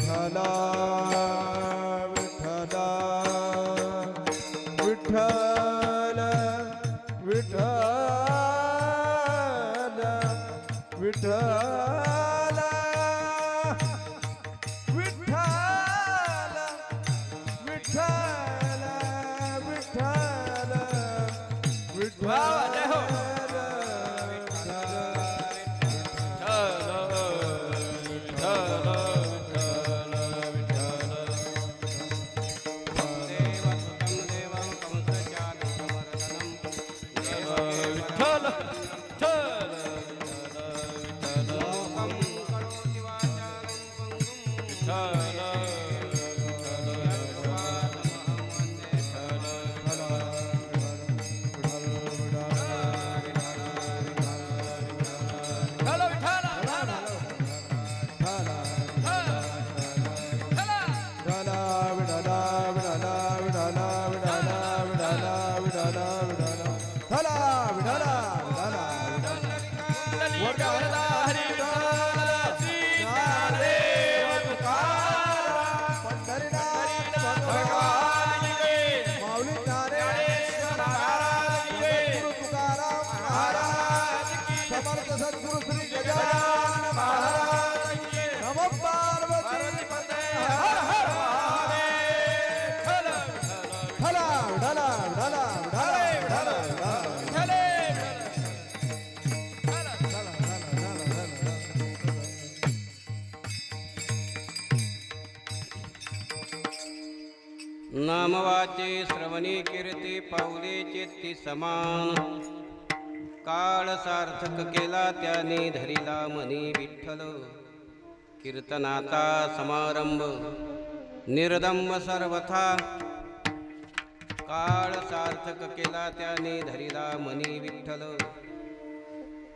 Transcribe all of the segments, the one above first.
विठ्ठला विठ्ठला विठ्ठल विठ्ठल विठ्ठल विठ्ठल विठ्ठल विठ्ठल विठ्ठल सद्गुरु श्री गजानन महाराज नमो पार्वती पते हर हर ढला ढला ढला ढला ढले नामवाचे श्रवणी कीर्ती पावले चित्ती समान काळ सार्थक केला त्याने धरिला मनी विठ्ठल कीर्तनाचा समारंभ निर्दंब सर्वथा काळ सार्थक केला त्याने धरिला मनी विठ्ठल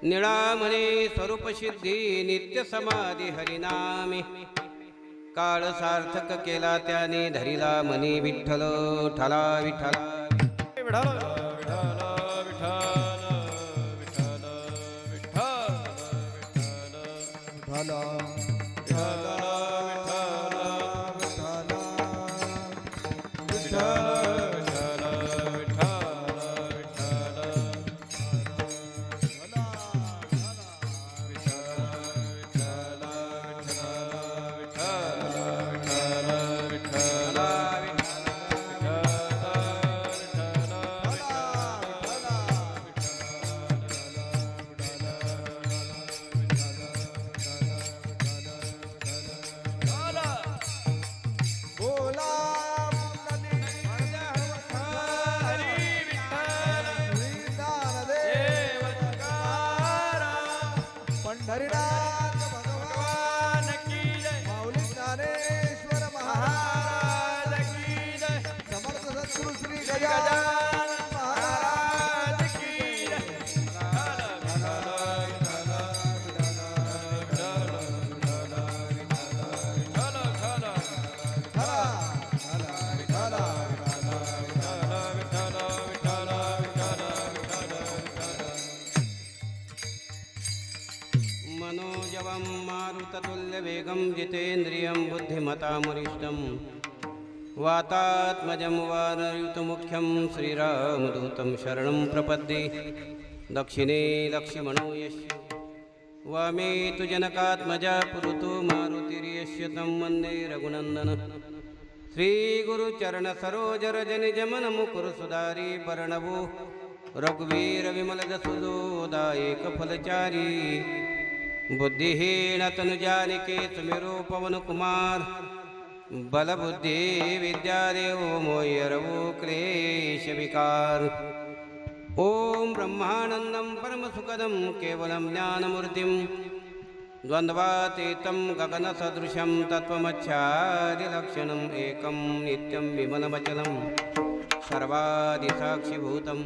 निळामणी स्वरूप सिद्धी नित्य समाधी हरिनामे काळ सार्थक केला त्याने धरिला मनी विठ्ठल ठला विठ्ठला हरिनाथ भगवान की जय माऊली ज्ञानेश्वर महाराज की जय समर्थ सद्गुरु श्री गजानन महाराज की जय मनोजवं मारुततुल्यवेगं जितेन्द्रियं बुद्धिमतामरिष्टं वातात्मजं वानरयुतमुख्यं श्रीरामदूतं शरणं प्रपद्ये दक्षिणे लक्ष्मणो यस्य वामे तु जनकात्मजा पुरुतो मारुतिर्यस्य तं वन्दे रघुनन्दन श्रीगुरुचरणसरोजरजनिजमनमुकुरसुधारी वर्णवो रघुवीरविमलजसुदोदायकफलचारी बुद्धिहीन तनुजानिके सुमेरो पवन कुमार बल बुद्धि विद्या देव मोयरवो क्लेश विकार ओम ब्रह्मानंदं परम सुखदं केवलं ज्ञानमूर्तिं द्वन्द्वातीतं गगन सदृशं तत्त्वमच्छादिलक्षणम् एकं नित्यं विमलमचलं सर्वादिसाक्षिभूतं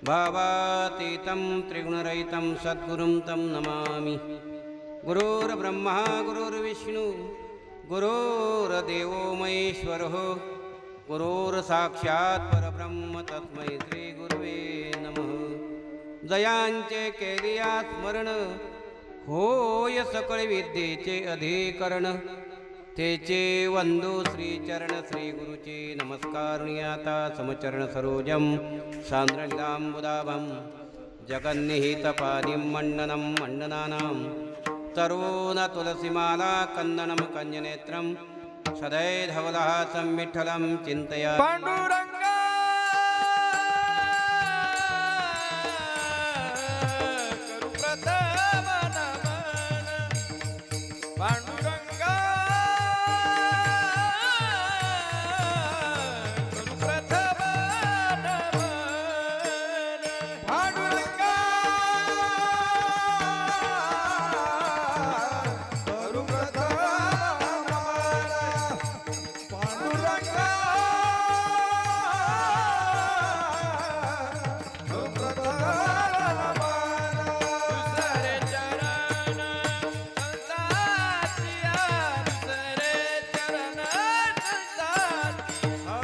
भावातीतं त्रिगुणरहितं सद्गुरुं तं नमामि। गुरुर्ब्रह्मा गुरुर्विष्णु गुरुर्देवो महेश्वरः गुरुर्साक्षात् परब्रह्म तस्मै श्रीगुरुवे नमः। जयांचे केलिया स्मरण होय सकळ विद्येचे अधिकरण तेचे वंदू श्रीचरण श्री गुरुचे नमस्कारुण्याता समचरण सरोजम सांद्रलीलांबुदाभं जगन्निहितपादिं मण्डनं मण्डनानां तरुण तुलसीमाला कन्दनं कञ्जनेत्रं सदैधवलः संविठ्ठलं चिन्तया पांडुरंगा करू प्रथम नमन पांडुरंगा करू प्रथम नमन पांडुरंगा करू प्रथम नमन पांडुरंगा दुसरे चरण संतातिया दुसरे चरण संतातिया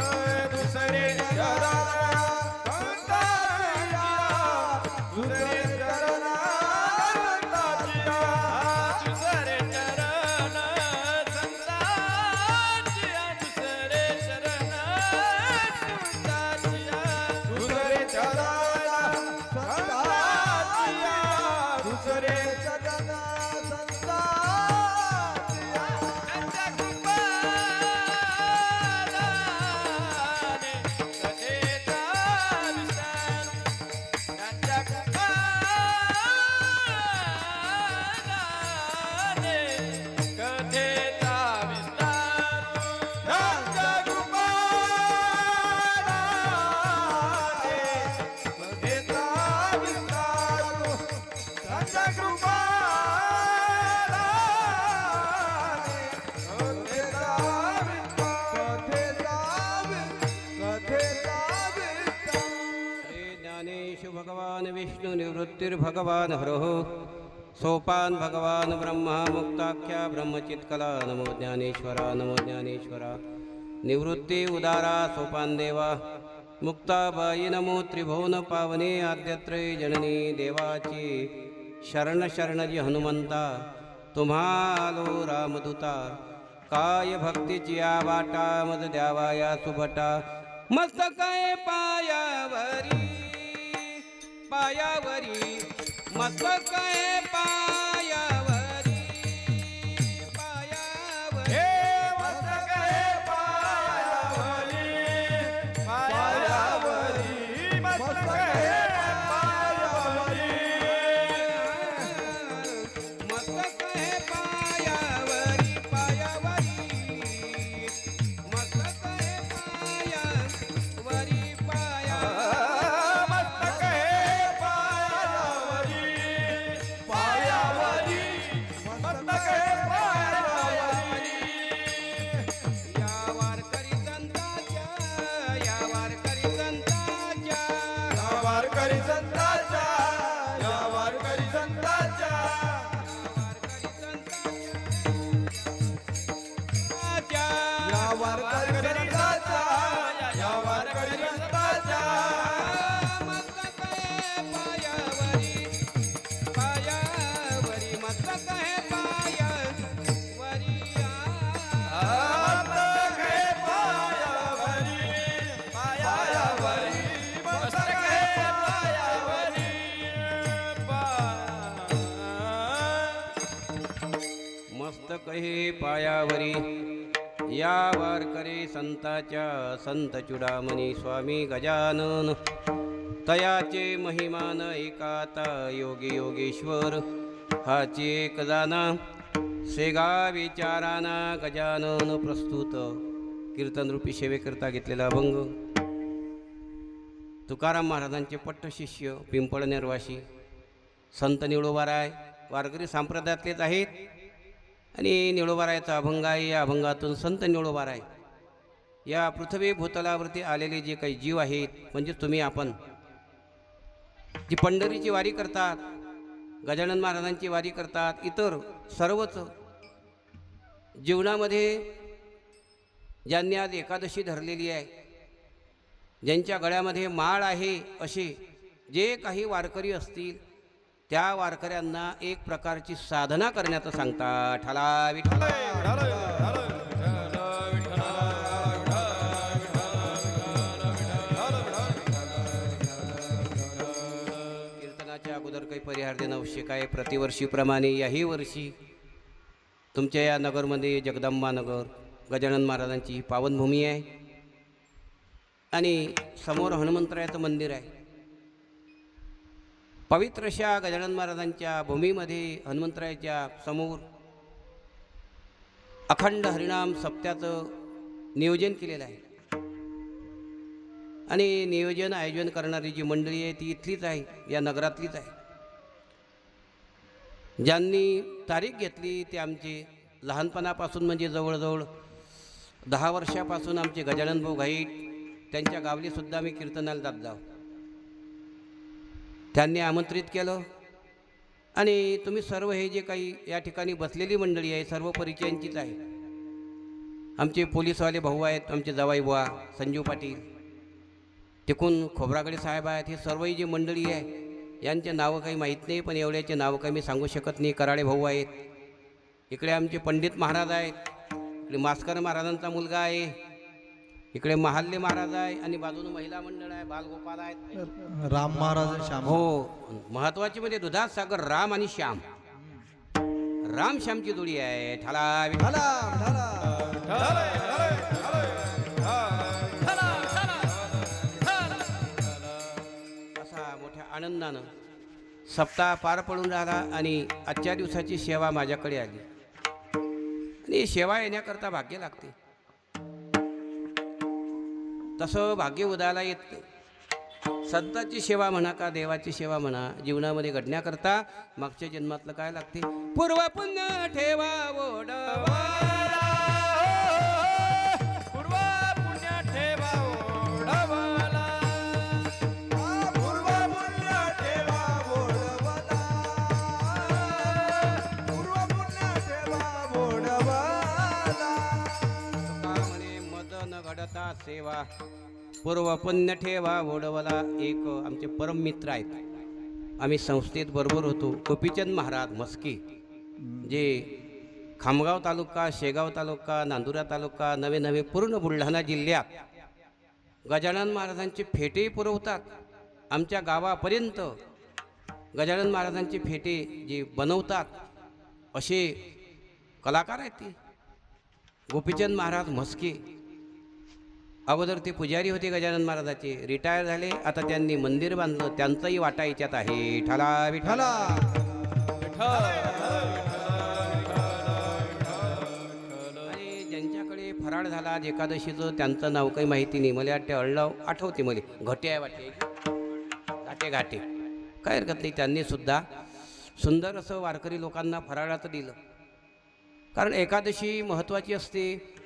दुसरे चरण संतातिया दुसरे चरण संतातिया दुसरे चरण संतातिया दुसरे चरण संतातिया दुसरे चरण संतातिया दुसरे चरण संतातिया त्यांच्या कृपादाने कथेचा विस्तार त्यांच्या कृपादाने कथेचा विस्तार त्यांच्या कृपादाने कथेचा विस्तार त्यांच्या कृपादाने कथेचा विस्तार श्री ज्ञानेश भगवान विष्णु निवृत्तिर्भगवान हरः सोपान भगवान ब्रह्मा मुक्ताख्या ब्रह्मचित्कला नमो ज्ञानेश्वरा निवृत्ती उदारा सोपान देवा मुक्ताबाई नमो त्रिभुवन पावने आद्यत्रय जननी देवाची शरण शरणजी हनुमंता तुम्हालो रामदूता काय भक्तीची या वाटा मद द्यावा या सुभटा मस्तकाय पायावरी पायावरी मस्तकाय पायावरी पायावरी हे मस्तके पायावरी पायावरी मस्तके पायावरी मस्तकाय पायावरी पायावरी मस्तकाय पायावरी पाया मस्तके पायावरी पायावरी मस्तके पायावरी या वारकरी संताच्या या वारकरी संताच्या या वारकरी संतांच्या या वारकरी संतांच्या या वारकरी संतांच्या या वारकरी संतांच्या मस्तके पायावरी पायावरी मस्तके पायावरी मस्तक हे पायावरी या वारकरी संताच्या संत चुडामणी स्वामी गजानन तयाचे महिमान एकाता योगी योगेश्वर हाची एक जाना सेगा विचाराना गजानन प्रस्तुत कीर्तनरूपी सेवेकरता घेतलेला अभंग तुकाराम महाराजांचे पट्टशिष्य पिंपळ निर्वासी संत निळोबाराय वारकरी संप्रदायातलेच आहेत आणि निळोबारायचा अभंग आहे. या अभंगातून संत निळोबाराय या पृथ्वी भूतलावरती आलेले जे काही जीव आहेत म्हणजे तुम्ही आपण जी पंढरीची वारी करतात गजानन महाराजांची वारी करतात इतर सर्वच जीवनामध्ये ज्यांनी आज एकादशी धरलेली आहे ज्यांच्या गळ्यामध्ये माळ आहे असे जे काही वारकरी असतील त्या वारकऱ्यांना एक प्रकारची साधना करण्याचं सांगतात. ठाला विठ्ठल काही परिहार देणं आवश्यक आहे. प्रतिवर्षीप्रमाणे याही वर्षी तुमच्या या नगरमध्ये जगदंबा नगर गजानन महाराजांची ही पावनभूमी आहे आणि समोर हनुमंतरायाचं मंदिर आहे. पवित्र अशा गजानन महाराजांच्या भूमीमध्ये हनुमंतरायाच्या समोर अखंड हरिनाम सप्त्याचं नियोजन केलेलं आहे आणि नियोजन आयोजन करणारी जी मंडळी आहे ती इथलीच आहे, या नगरातलीच आहे. ज्यांनी तारीख घेतली ते आमचे लहानपणापासून म्हणजे जवळजवळ 10 वर्षापासून आमचे गजानन भाऊ घाईट, त्यांच्या गावलीसुद्धा मी कीर्तनाला जात जाऊ. त्यांनी आमंत्रित केलं आणि तुम्ही सर्व हे जे काही या ठिकाणी बसलेली मंडळी आहे सर्व परिचयांचीच आहे. आमचे पोलीसवाले भाऊ आहेत, आमचे जावाई बुवा संजीव पाटील, तिकून खोब्रागडे साहेब आहेत. हे सर्वही जी मंडळी आहे यांचे नावं काही माहीत नाही, पण एवढ्याचे नावं काही मी सांगू शकत नाही. कराळे भाऊ आहेत, इकडे आमचे पंडित महाराज आहेत, इकडे मास्कर महाराजांचा मुलगा आहे, इकडे महाल्ले महाराज आहे आणि बाजूने महिला मंडळ आहे, बालगोपाल आहेत, राम महाराज श्याम. हो, महत्वाची म्हणजे दुधात सागर राम आणि श्याम, राम श्यामची जोडी आहे. ठाला असा मोठ्या आनंदानं सप्ताह पार पडून राहिला आणि आजच्या दिवसाची सेवा माझ्याकडे आली आणि सेवा येण्याकरता भाग्य लागते. तसं भाग्य उदाला येत नाही. संतांची सेवा म्हणा का देवाची सेवा म्हणा जीवनामध्ये घडण्याकरता मागच्या जन्मातलं काय लागते? पूर्व पुण्य ठेवा ओढवाला, पूर्व पुण्य ठेवा ओढवाला, पूर्व पुण्य ठेवा ओढवाला, पूर्व पुण्य ठेवा ओढवाला. तुका म्हणे मद न घडता सेवा, पूर्व पुण्य ठेवा ओढवला. एक आमचे परम मित्र आहेत, आम्ही संस्थेत बरोबर होतो, गोपीचंद महाराज मस्की, जे खामगाव तालुका, शेगाव तालुका, नांदुरा तालुका, नवे नवे पूर्ण बुलढाणा जिल्ह्यात गजानन महाराजांचे फेटे पुरवतात. आमच्या गावापर्यंत गजानन महाराजांचे फेटे जे बनवतात असे कलाकार आहेत ते गोपीचंद महाराज म्हस्के. अगोदर ते पुजारी होते गजानन महाराजाचे, रिटायर झाले, आता त्यांनी मंदिर बांधलं, त्यांचाही वाटा याच्यात आहे. ठाला विठाला. आणि ज्यांच्याकडे फराळ झाला आज एकादशीचं त्यांचं नाव काही माहिती नाही, मला वाटते अळलाव आठवते, मला घटे आहे वाटते, घाटे घाटे काय हरकत नाही. त्यांनी सुद्धा सुंदर असं वारकरी लोकांना फराळाचं दिलं, कारण एकादशी महत्त्वाची असते.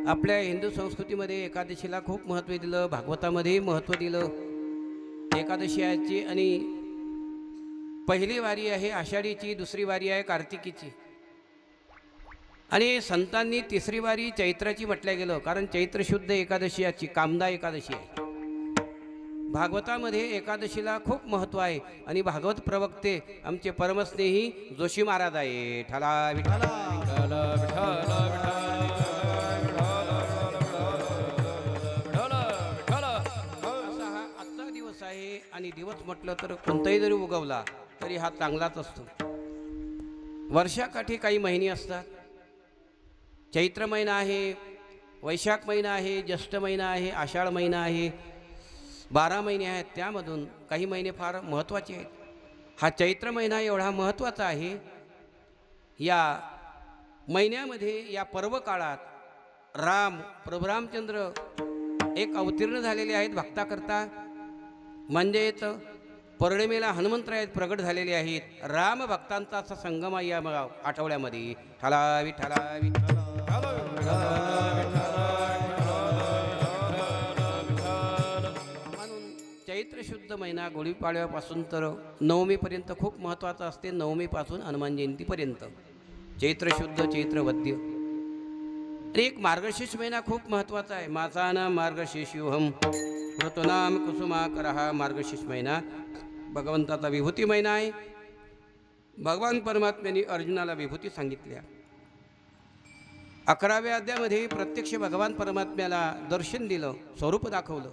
आपल्या हिंदू संस्कृतीमध्ये एकादशीला खूप महत्त्व दिलं, भागवतामध्येही महत्त्व दिलं. एकादशी आजची आणि पहिली वारी आहे आषाढीची, दुसरी वारी आहे कार्तिकीची आणि संतांनी तिसरी वारी चैत्राची म्हटल्या गेलं, कारण चैत्र शुद्ध एकादशी आजची कामदा एकादशी आहे. भागवतामध्ये एकादशीला खूप महत्त्व आहे आणि भागवत प्रवक्ते आमचे परमस्नेही जोशी महाराज आहे. ठाला विठाला. आहे आणि दिवस म्हटलं तर कोणताही जरी उगवला तरी हा चांगलाच असतो. वर्षाकाठी काही महिने असतात, चैत्र महिना आहे, वैशाख महिना आहे, ज्येष्ठ महिना आहे, आषाढ महिना आहे, 12 महिने आहेत. त्यामधून काही महिने फार महत्त्वाचे आहेत. हा चैत्र महिना एवढा महत्त्वाचा आहे. या महिन्यामध्ये या पर्व काळात राम प्रभू रामचंद्र एक अवतीर्ण झालेले आहेत भक्ताकरता, म्हणजेच पौर्णिमेला हनुमंतराय प्रगट झालेले आहेत. राम भक्तांचा असा संगम आहे या आठवड्यामध्ये. ठालावी ठालावी. म्हणून चैत्र शुद्ध महिना गुढीपाडव्यापासून तर नवमीपर्यंत खूप महत्त्वाचा असते. नवमीपासून हनुमान जयंतीपर्यंत चैत्र शुद्ध, चैत्र वद्य. एक मार्गशीर्ष महिना खूप महत्त्वाचा आहे. मासाना मार्गशीर्षोहम ऋतुनाम कुसुमाकर. हा मार्गशीर्ष महिना भगवंताचा विभूती महिना आहे. भगवान परमात्म्याने अर्जुनाला विभूती सांगितल्या. 11व्या अध्यायामध्ये प्रत्यक्ष भगवान परमात्म्याला दर्शन दिलं, स्वरूप दाखवलं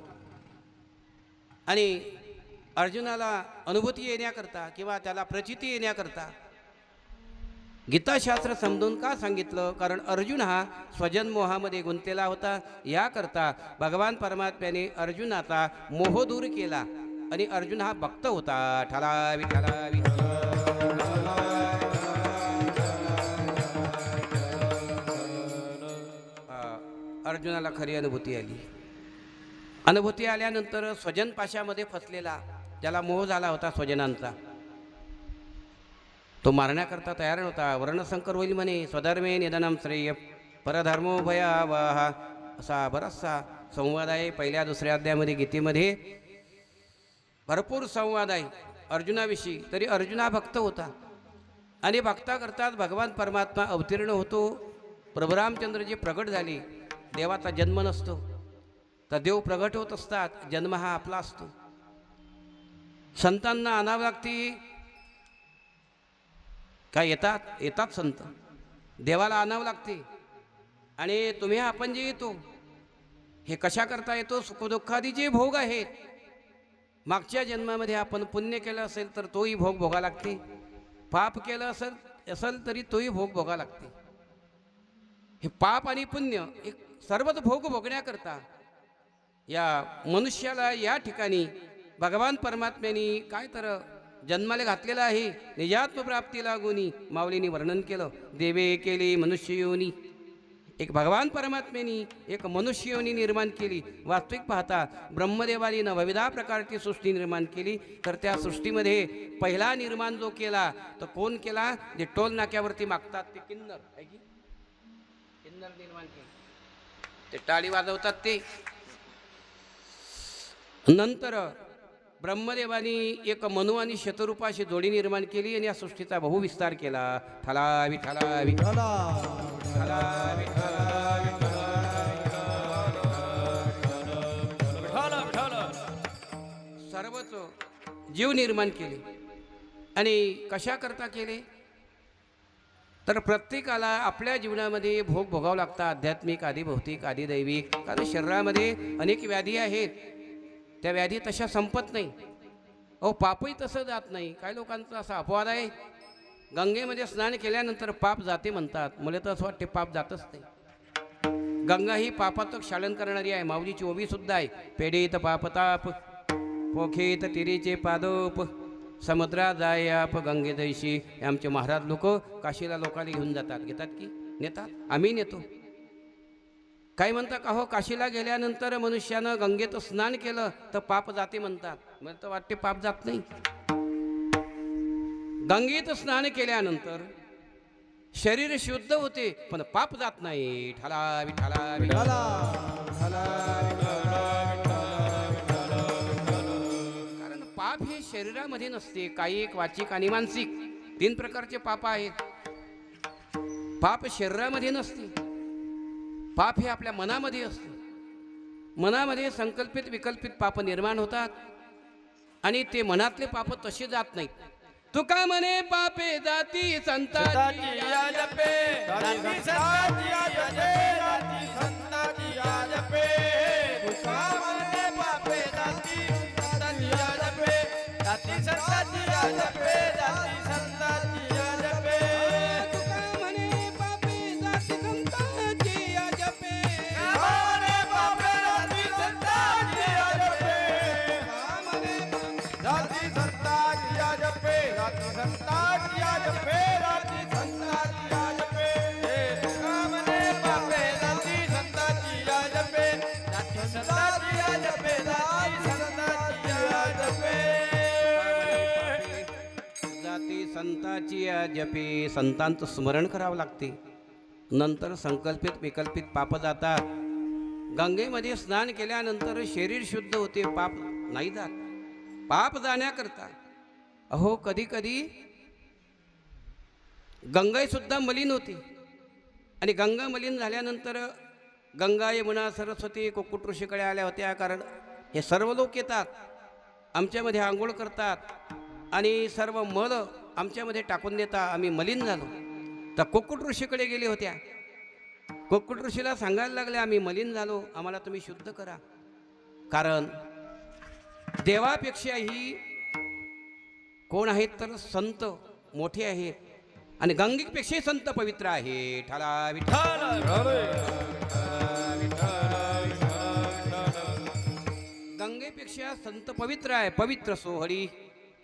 आणि अर्जुनाला अनुभूती येण्याकरता किंवा त्याला प्रचिती येण्याकरता गीताशास्त्र समजून का सांगितलं? कारण अर्जुन हा स्वजनमोहामध्ये गुंतलेला होता. याकरता भगवान परमात्म्याने अर्जुनाचा मोह दूर केला आणि अर्जुन हा भक्त होता. ठलावी ठलावी अर्जुनाला खरी अनुभूती आली. अनुभूती आल्यानंतर स्वजन पाशामध्ये फसलेला, ज्याला मोह झाला होता स्वजनांचा, तो मारण्याकरता तयार नव्हता. वर्णसंकर होईल म्हणे. स्वधर्मे निधनम श्रेय परधर्मो भयावह, असा बराचसा संवाद आहे पहिल्या दुसऱ्या अध्यायामध्ये गीतेमध्ये. भरपूर संवाद आहे अर्जुनाविषयी. तरी अर्जुन हा भक्त होता आणि भक्ता करतात भगवान परमात्मा अवतीर्ण होतो. प्रभू रामचंद्रजी प्रगट झाले. देवाचा जन्म नसतो, तर देव प्रगट होत असतात. जन्म हा आपला असतो. संतांना आणावं लागते. काय येतात संत, देवाला आणावं लागते. आणि तुम्ही आपण जे येतो हे कशा करता येतो? सुखदुःखादी जे भोग आहेत, मागच्या जन्मामध्ये आपण पुण्य केलं असेल तर तोही भोग भोगा लागते. पाप केलं असेल तरी तोही भोग भोगा लागते. हे पाप आणि पुण्य एक सर्वच भोग भोगण्याकरता या मनुष्याला या ठिकाणी भगवान परमात्म्याने काय तर जन्माला घातलेलं आहे. निजात्मप्राप्तीला गुणी माऊलींनी वर्णन केलं. देवे केली मनुष्य योनी. एक भगवान परमात्म्याने एक मनुष्य योनी निर्माण केली. वास्तविक पाहता ब्रह्मदेवानी नवविधा प्रकारची सृष्टी निर्माण केली. तर त्या सृष्टीमध्ये पहिला निर्माण जो केला तो कोण केला? जे टोल नाक्यावरती मागतात ते किन्नर आहे की किन्नर निर्माण केले. ते टाळी वाजवतात ते. नंतर ब्रह्मदेवानी एक मनु आणि शतरूपाशी जोडी निर्माण केली आणि या सृष्टीचा बहुविस्तार केला. ठलावी ठलावी ठलावी सर्वच जीव निर्माण केले. आणि कशा करता केले? तर प्रत्येकाला आपल्या जीवनामध्ये भोग भोगावं लागतं. आध्यात्मिक, आधी भौतिक, आधी दैविक. कारण शरीरामध्ये अनेक व्याधी आहेत. त्या व्याधी तशा संपत नाही. पापही तसं जात नाही. काही लोकांचा असा अपवाद आहे, गंगेमध्ये स्नान केल्यानंतर पाप जाते म्हणतात. मला तर असं वाटते पाप जातच नाही. गंगा ही पापाचं क्षालन करणारी आहे. माऊलीची ओवी सुद्धा आहे. पेडीत पापताप पोखेत तिरीचे पादोप समुद्रा जायाप गंगे दैशी. आमचे महाराज लोक काशीला लोकांना घेऊन जातात. घेतात की नेतात? आम्ही नेतो. काय म्हणतात का हो, काशीला गेल्यानंतर मनुष्यानं गंगेत स्नान केलं तर पाप जाते म्हणतात. मला तर वाटते पाप जात नाही. गंगेत स्नान केल्यानंतर शरीर शुद्ध होते पण पाप जात नाही. ठलावी ठलावी कारण पाप हे शरीरामध्ये नसते. कायिक, वाचिक आणि मानसिक 3 प्रकारचे पाप आहेत. पाप शरीरामध्ये नसते. पाप हे आपल्या मनामध्ये असते. मनामध्ये संकल्पित विकल्पित पाप निर्माण होतात आणि ते मनातले पाप तसे जात नाहीत. तुका म्हणे पापे जाती संताची जपे जाती संताची जपे. तुका म्हणे पापे जाती संताची जपे जाती संताची जपे जाती संताची जपे. तुका म्हणे पापे जाती संताची जपे म्हणे पापे जाती संताची जपे. जाती संताची जपे जाती संताची जपे जाती संताची जपे. तुका म्हणे पापे जाती संताची जपे जाती संताची जपे जाती संताची जपे. जाती संताची जपे. संतांचं स्मरण करावं लागते. नंतर संकल्पित विकल्पित पाप जातात. गंगेमध्ये स्नान केल्यानंतर शरीर शुद्ध होते, पाप नाही जात. पाप जाण्याकरता अहो कधी कधी गंगा सुद्धा मलिन होती. आणि गंगा मलिन झाल्यानंतर गंगा, यमुना, सरस्वती, कुक्कुट ऋषीकडे आल्या होत्या. कारण हे सर्व लोक येतात, आमच्यामध्ये आंघोळ करतात आणि सर्व मल आमच्यामध्ये टाकून देता. आम्ही मलिन झालो. तर कुक्कुट ऋषीकडे गेले होत्या. कुक्कुट ऋषीला सांगायला लागले, आम्ही मलिन झालो, आम्हाला तुम्ही शुद्ध करा. कारण देवापेक्षाही कोण आहेत तर संत मोठे आहेत आणि गंगेपेक्षाही संत पवित्र आहे. ठाला विठ्ठल. गंगेपेक्षा संत पवित्र आहे. पवित्र सोहळी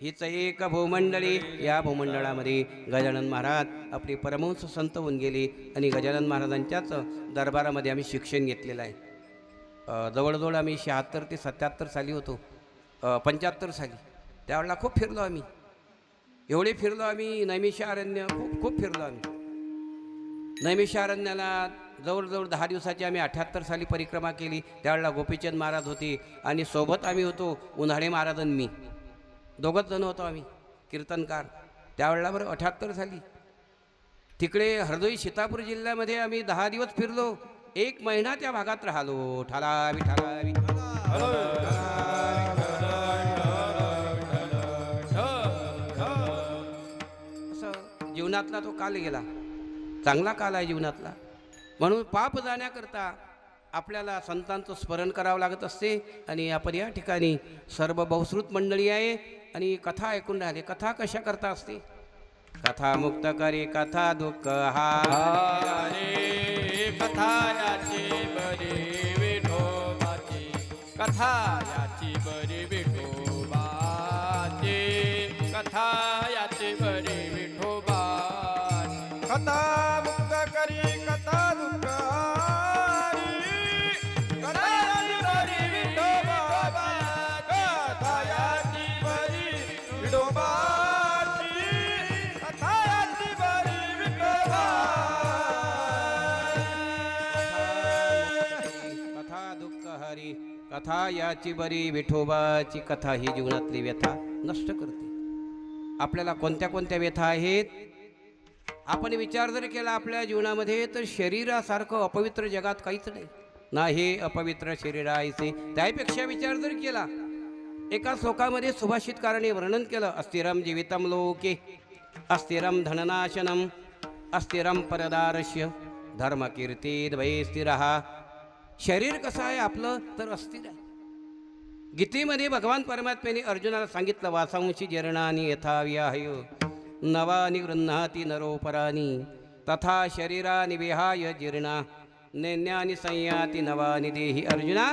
हीच एक भूमंडळी. या भूमंडळामध्ये गजानन महाराज आपले परमहंस संत होऊन गेले आणि गजानन महाराजांच्याच दरबारामध्ये आम्ही शिक्षण घेतलेलं आहे. जवळजवळ आम्ही 76 ते 77 साली होतो. 75 साली त्यावेळेला खूप फिरलो आम्ही. एवढे फिरलो आम्ही. नैमिषारण्य खूप फिरलो आम्ही. नैमिषारण्याला जवळजवळ 10 दिवसाची आम्ही 78 साली परिक्रमा केली. त्यावेळेला गोपीचंद महाराज होते आणि सोबत आम्ही होतो उन्हाळे महाराज आणि मी. दोघंच जण होतो आम्ही कीर्तनकार. त्यावेळेला बरं 78 साली तिकडे हरदोई सीतापूर जिल्ह्यामध्ये आम्ही 10 दिवस फिरलो. 1 महिना त्या भागात राहिलो. ठाला विठाला असं जीवनातला तो काल गेला. चांगला काल आहे जीवनातला. म्हणून पाप जाण्याकरता आपल्याला संतांचं स्मरण करावं लागत असते. आणि आपण या ठिकाणी सर्व बहुश्रुत मंडळी आहे आणि कथा ऐकून राहिले. कथा कशा करता असते? कथा मुक्त करे कथा दुःख हा रे कथा याची बरी विठोबाची. कथा याची बरी विठोबाची. कथा याची बरी विठोबाची. कथा मुक्त करी कथा दुःख कथा याची बरी विठोबाची. कथा ही जीवनातली व्यथा नष्ट करते. आपल्याला कोणत्या कोणत्या व्यथा आहेत आपण विचार जर केला आपल्या जीवनामध्ये तर शरीरासारखं अपवित्र जगात काहीच नाही. ना हे अपवित्र शरीरायचे. त्यापेक्षा विचार जर केला एका श्लोकामध्ये सुभाषितकाराने वर्णन केलं. अस्थिरम जीवितम लोके अस्थिरम धननाशनम अस्थिरम परदारस्य धर्मकीर्ती स्थिरहा. शरीर कसं आहे आपलं तर अस्थिर आहे. गीतेमध्ये भगवान परमात्म्याने अर्जुनाला सांगितलं वासांशी जीर्णानी यथाव्याहय नवानि गृह्णाति नरोपराणी तथा शरीरानि विहाय जीर्णा नैन्यानि संयाति नवानि देही. अर्जुना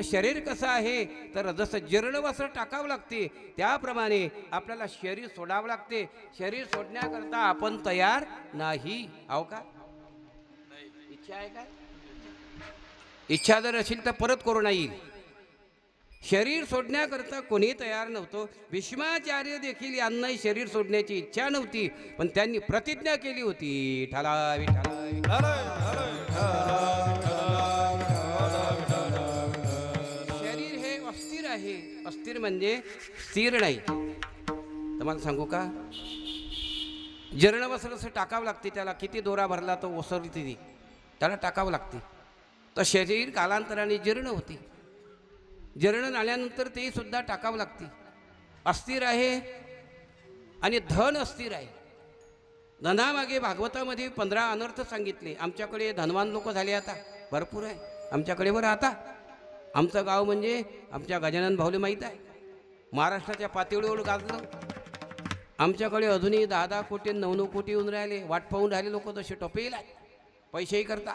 शरीर कसं आहे तर जसं जीर्ण वस्त्र टाकावं लागते त्याप्रमाणे आपल्याला शरीर सोडावं लागते. शरीर सोडण्याकरता आपण तयार नाही आहो का? इच्छा आहे का? इच्छा जर असेल तर परत कोरोना येईल. शरीर सोडण्याकरता कोणी तयार नव्हतं. भीष्माचार्य देखील यांना शरीर सोडण्याची इच्छा नव्हती पण त्यांनी प्रतिज्ञा केली होती. ठाला शरीर हे अस्थिर आहे. अस्थिर म्हणजे स्थिर नाही. तुम्हाला सांगू का? जीर्ण वस्त्र असं टाकावं लागते. त्याला किती दोरा भरला तो ओसरते ती त्याला टाकावं लागते. तर शरीर कालांतराने जीर्ण होते. जीर्ण झाल्यानंतर ते सुद्धा टाकावं लागते. अस्थिर आहे आणि धन अस्थिर आहे. धनामागे भागवतामध्ये 15 अनर्थ सांगितले. आमच्याकडे धनवान लोक झाले आता भरपूर आहे आमच्याकडे. बरं आता आमचं गाव म्हणजे आमच्या गजानन भाऊले माहीत आहे. महाराष्ट्राच्या पातळीवर गाजलं. आमच्याकडे अजूनही 10-10 कोटी 9-9 कोटी येऊन राहिले. वाट पाहून राहिले लोक तसे टोपेल आहे. पैसेही करता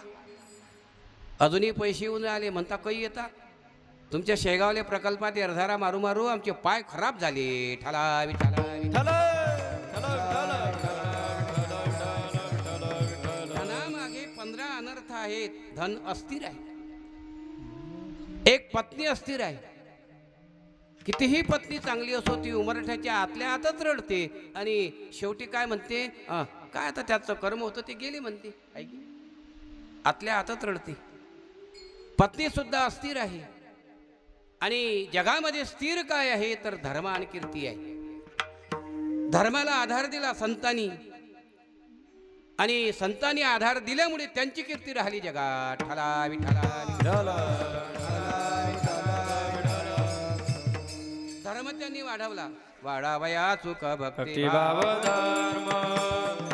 अजूनही पैसे येऊन राहिले. म्हणता काही येतात. तुमच्या शेगावले प्रकल्पात अर्धारा मारू मारू आमचे पाय खराब झाले. ठाला धनामागे 15 अनर्थ आहेत. धन अस्थिर आहे. एक पत्नी अस्थिर आहे. कितीही पत्नी चांगली असो ती उमरठ्याच्या आतल्या आतच रडते आणि शेवटी काय म्हणते काय आता त्याचं कर्म होतं ते गेले म्हणते. आतल्या आतच रडते. पत्नी सुद्धा अस्थिर आहे. आणि जगामध्ये स्थिर काय आहे तर धर्म आणि कीर्ती आहे. धर्माला आधार दिला संतांनी आणि संतांनी आधार दिल्यामुळे त्यांची कीर्ती राहिली जगात. धर्म त्यांनी वाढवला. वाढावया सुख भक्ती भाव धर्म.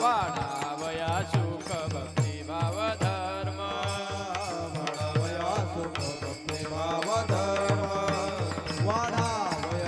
वाढावया सुख भक्ती भाव धर्म. वाढावया सुख भक्ती भाव धर्म. वाढावया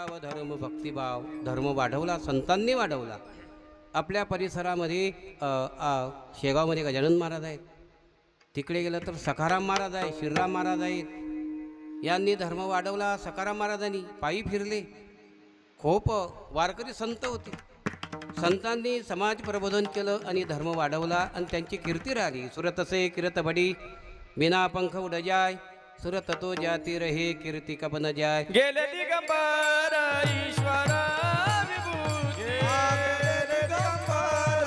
भाव धर्म भक्तिभाव धर्म वाढवला, संतांनी वाढवला. आपल्या परिसरामध्ये शेगावमध्ये गजानन महाराज आहेत, तिकडे गेलं तर सखाराम महाराज आहे, श्रीराम महाराज आहेत. यांनी धर्म वाढवला. सखाराम महाराजांनी पायी फिरले. खूप वारकरी संत होते. संतांनी समाज प्रबोधन केलं आणि धर्म वाढवला आणि त्यांची कीर्ती राहिली. सुरतसे किरत बडी बिना पंख उड जाय, सुरत तो जाती रहे कीर्ती कब न जाय. गेले दिगंबर ईश्वर विभूती, गेले दिगंबर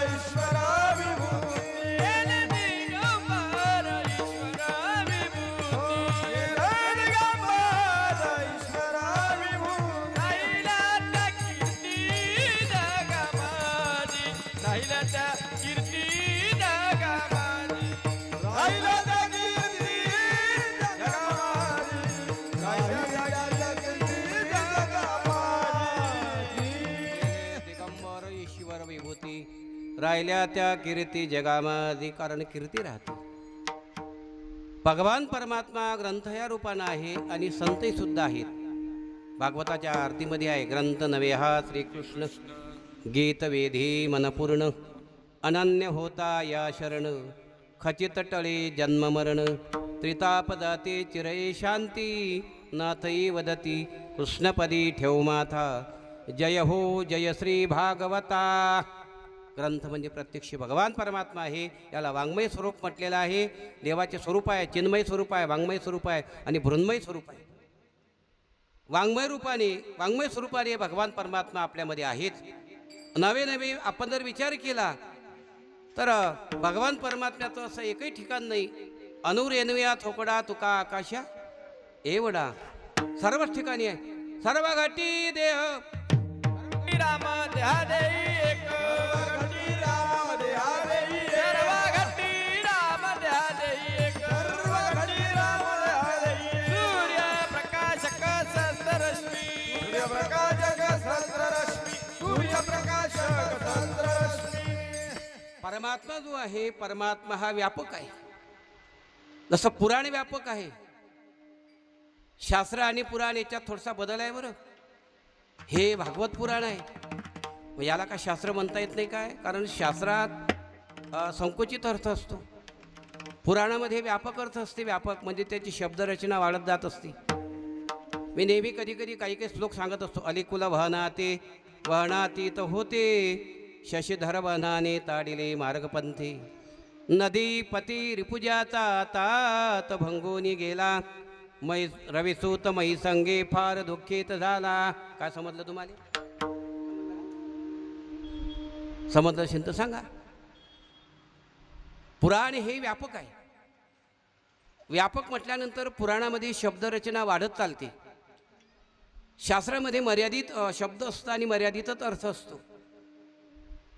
ईश्वर विभूती, गेले दिगंबर ईश्वर विभूती, गेले दिगंबर ईश्वर विभूती. राहिला त्या कीर्ती जगमाजी, राहिला त्या कीर्ती जगमाजी, राहिला त्या कीर्ती दिगंबर ईश्वर विभूती, राहिल्या त्या कीर्ती जगामध्ये. कारण कीर्ती राहते. भगवान परमात्मा ग्रंथ या रूपानं आहे आणि संतही सुद्धा आहेत. भागवताच्या आरतीमध्ये आहे, ग्रंथ नवे हा श्रीकृष्ण, गीत वेधी मनपूर्ण, अनन्य होता या शरण, खचित टळे जन्म मरण, त्रितापदाते चिरये शांती, नाथई वदती कृष्णपदी ठेव माथा, जय हो जय श्री भागवता. ग्रंथ म्हणजे प्रत्यक्ष भगवान परमात्मा आहे. याला वाङ्मय स्वरूप म्हटलेलं आहे. देवाचे स्वरूप आहे, चिन्मय स्वरूप आहे, वाङ्मय स्वरूप आहे आणि बृन्मय स्वरूप आहे. वाङ्मय स्वरूपाने भगवान परमात्मा आपल्यामध्ये आहेच. नवे नवे आपण जर विचार केला तर भगवान परमात्म्याचं असं एकही ठिकाण नाही. अनुरेनव्या थोकडा तुका आकाशा एवढा, सर्वच ठिकाणी आहे. सर्व घटी देह राम देहा देई एक, राम देहा देई सर्व घटी राम देहा देई एक, सर्व घटी राम देहा देई. सूर्य प्रकाशक सहस्ररश्मी, सूर्य प्रकाशक सहस्ररश्मी, सूर्य प्रकाशक सहस्ररश्मी. परमात्मा जो आहे, परमात्मा हा व्यापक आहे. जसं पुराण व्यापक आहे. शास्त्र आणि पुराण याच्यात थोडासा बदल आहे बरं. हे भागवत पुराण आहे, मग याला का शास्त्र म्हणता येत नाही काय? कारण शास्त्रात संकुचित अर्थ असतो, पुराणामध्ये व्यापक अर्थ असते. व्यापक म्हणजे त्याची शब्दरचना वाढत जात असते. मी नेहमी कधी कधी काही काही श्लोक सांगत असतो. अलिकुल वहनाते वहनातीत होते, शशीधर वहनाने ताडिले मार्गपंथी, नदीपती रिपुजाचा तात भंगोनी गेला, मै रविसूत मै संगे फार दुःखित झाला. काय समजलं तुम्हाला? समजलं असेल तर सांगा. पुराण हे व्यापक आहे. व्यापक म्हटल्यानंतर पुराणामध्ये शब्दरचना वाढत चालते. शास्त्रामध्ये मर्यादित शब्द असतात आणि मर्यादितच अर्थ असतो.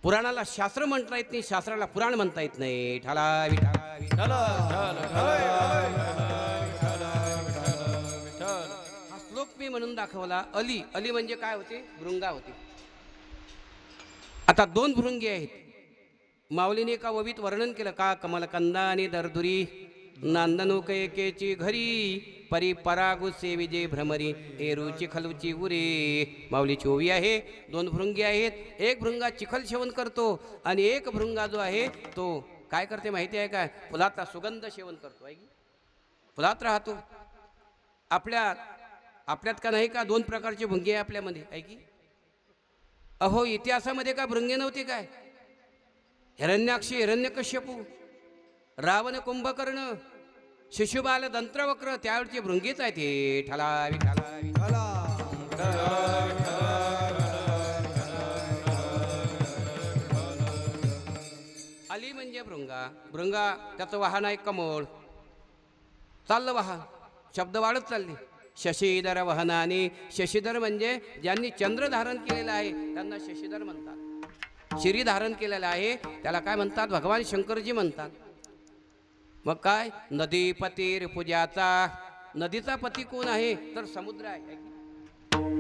पुराणाला शास्त्र म्हणता येत नाही, शास्त्राला पुराण म्हणता येत नाही. ठाला विठाला विठाला. हा श्लोक मी म्हणून दाखवला. अली, अली म्हणजे काय होते? भृंगा होते. आता दोन भृंगी आहेत. माऊलीने एका ववीत वर्णन केलं का, कमलकंदा आणि दरदुरी नांदनुकेची घरी, परी परागु सेविजे भ्रमरी, एरूची खलूची उरे. माऊलीची ओवी आहे. दोन भृंगी आहेत. एक भृंगा चिखल सेवन करतो आणि एक भृंगा जो आहे तो काय करते माहिती आहे काय? फुलाचा सुगंध सेवन करतो. आहे की फुलात राहतो. आपल्यात का नाही का दोन प्रकारचे भृंगी आहे आपल्यामध्ये. आहे की अहो, इतिहासामध्ये का भृंगे नव्हते काय? हिरण्याक्षी हिरण्यकश्यपू, रावण कुंभकर्ण, शिशुपाल दंत्रवक्र, त्यावेळचे भृंगीच आहेत हे. ठलावी ठलावी अली म्हणजे भृंगा. भृंगा त्याचं वाहन आहे कमळ. चाललं वाहन, शब्द वाढत चालले. शशीधर वाहनाने, शशीधर म्हणजे ज्यांनी चंद्र धारण केलेला आहे त्यांना शशीधर म्हणतात. शिरी धारण केलेला आहे त्याला काय म्हणतात? भगवान शंकरजी म्हणतात. मग काय? नदीपती रिपुजाचा. नदीचा पती कोण आहे? तर समुद्र आहे.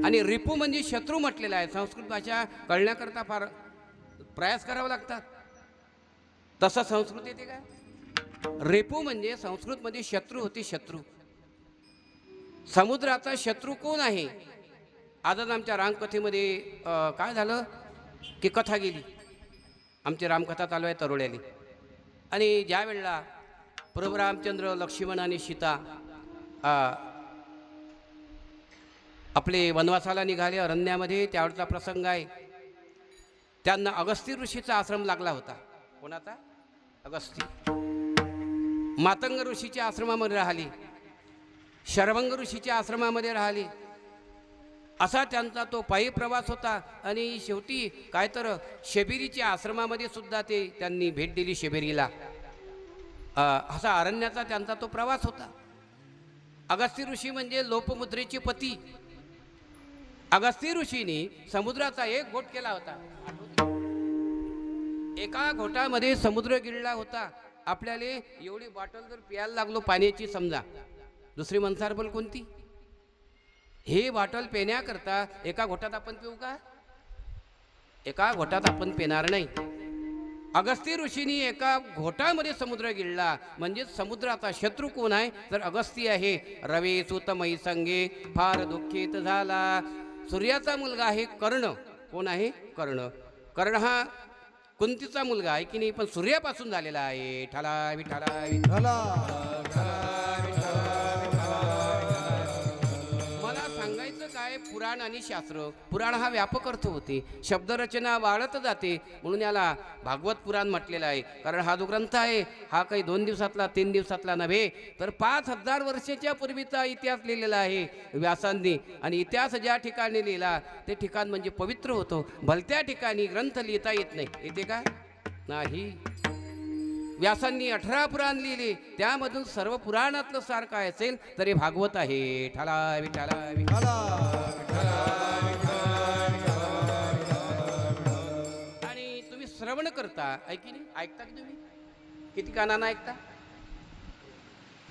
आणि रिपू म्हणजे शत्रू म्हटलेला आहे. संस्कृत भाषा कळण्याकरता फार प्रयास करावा लागतात. तसं संस्कृत येते काय? रिपू म्हणजे संस्कृतमध्ये शत्रू होते. शत्रू. समुद्राचा शत्रू कोण आहे? आजच आमच्या रामकथेमध्ये काय झालं की कथा गेली. आमची रामकथा चालू आहे तरोड्याली. आणि ज्या वेळेला प्रभू रामचंद्र लक्ष्मण आणि सीता आपले वनवासाला निघाले अरण्यामध्ये, त्यावेळचा प्रसंग आहे. त्यांना अगस्ती ऋषीचा आश्रम लागला होता. कोणाचा? अगस्ती. मातंग ऋषीच्या आश्रमामध्ये राहिली, शरभंग ऋषीच्या आश्रमामध्ये राहिली. असा त्यांचा तो पायी प्रवास होता. आणि शेवटी काय तर शबीरीच्या आश्रमामध्ये सुद्धा त्यांनी भेट दिली शबीरीला. असा अरण्याचा त्यांचा तो प्रवास होता. अगस्ती ऋषी म्हणजे लोपमुद्रेचे पती. अगस्ती ऋषींनी समुद्राचा एक घोट केला होता. एका घोटामध्ये समुद्र गिळला होता. आपल्याला एवढी बॉटल जर प्यायला लागलो पाण्याची समजा, दुसरी मनसारबल कोणती? हे बॉटल पिण्याकरता एका घोटात आपण पिऊ का? एका घोटात आपण पिणार नाही. अगस्ती ऋषींनी एका घोटामध्ये समुद्र गिळला. म्हणजे समुद्राचा शत्रू कोण आहे? तर अगस्ती आहे. रवे सुत मै संगे फार दुःखित झाला. सूर्याचा मुलगा आहे कर्ण. कोण आहे? कर्ण. कर्ण हा कुंतीचा मुलगा आहे की नाही, पण सूर्यापासून झालेला आहे. ठालावी ठालावी काय पुराण आणि शास्त्र. पुराण हा व्यापक अर्थ होते, शब्दरचना वाढत जाते, म्हणून याला भागवत पुराण म्हटलेलं आहे. कारण हा जो ग्रंथ आहे हा काही 2 दिवसातला 3 दिवसातला नव्हे, तर 5000 वर्षाच्या पूर्वीचा इतिहास लिहिलेला आहे व्यासांनी. आणि इतिहास ज्या ठिकाणी लिहिला ते ठिकाण म्हणजे पवित्र होतं. भलत्या ठिकाणी ग्रंथ लिहिता येत नाही. येते का? नाही. व्यासांनी 18 पुराण लिहिले, त्यामधून सर्व पुराणातलं सार काय असेल तरी भागवत आहे. ठालावी ठालावी. आणि तुम्ही श्रवण करता, ऐकी नाही? ऐकता की तुम्ही? किती कानानं ऐकता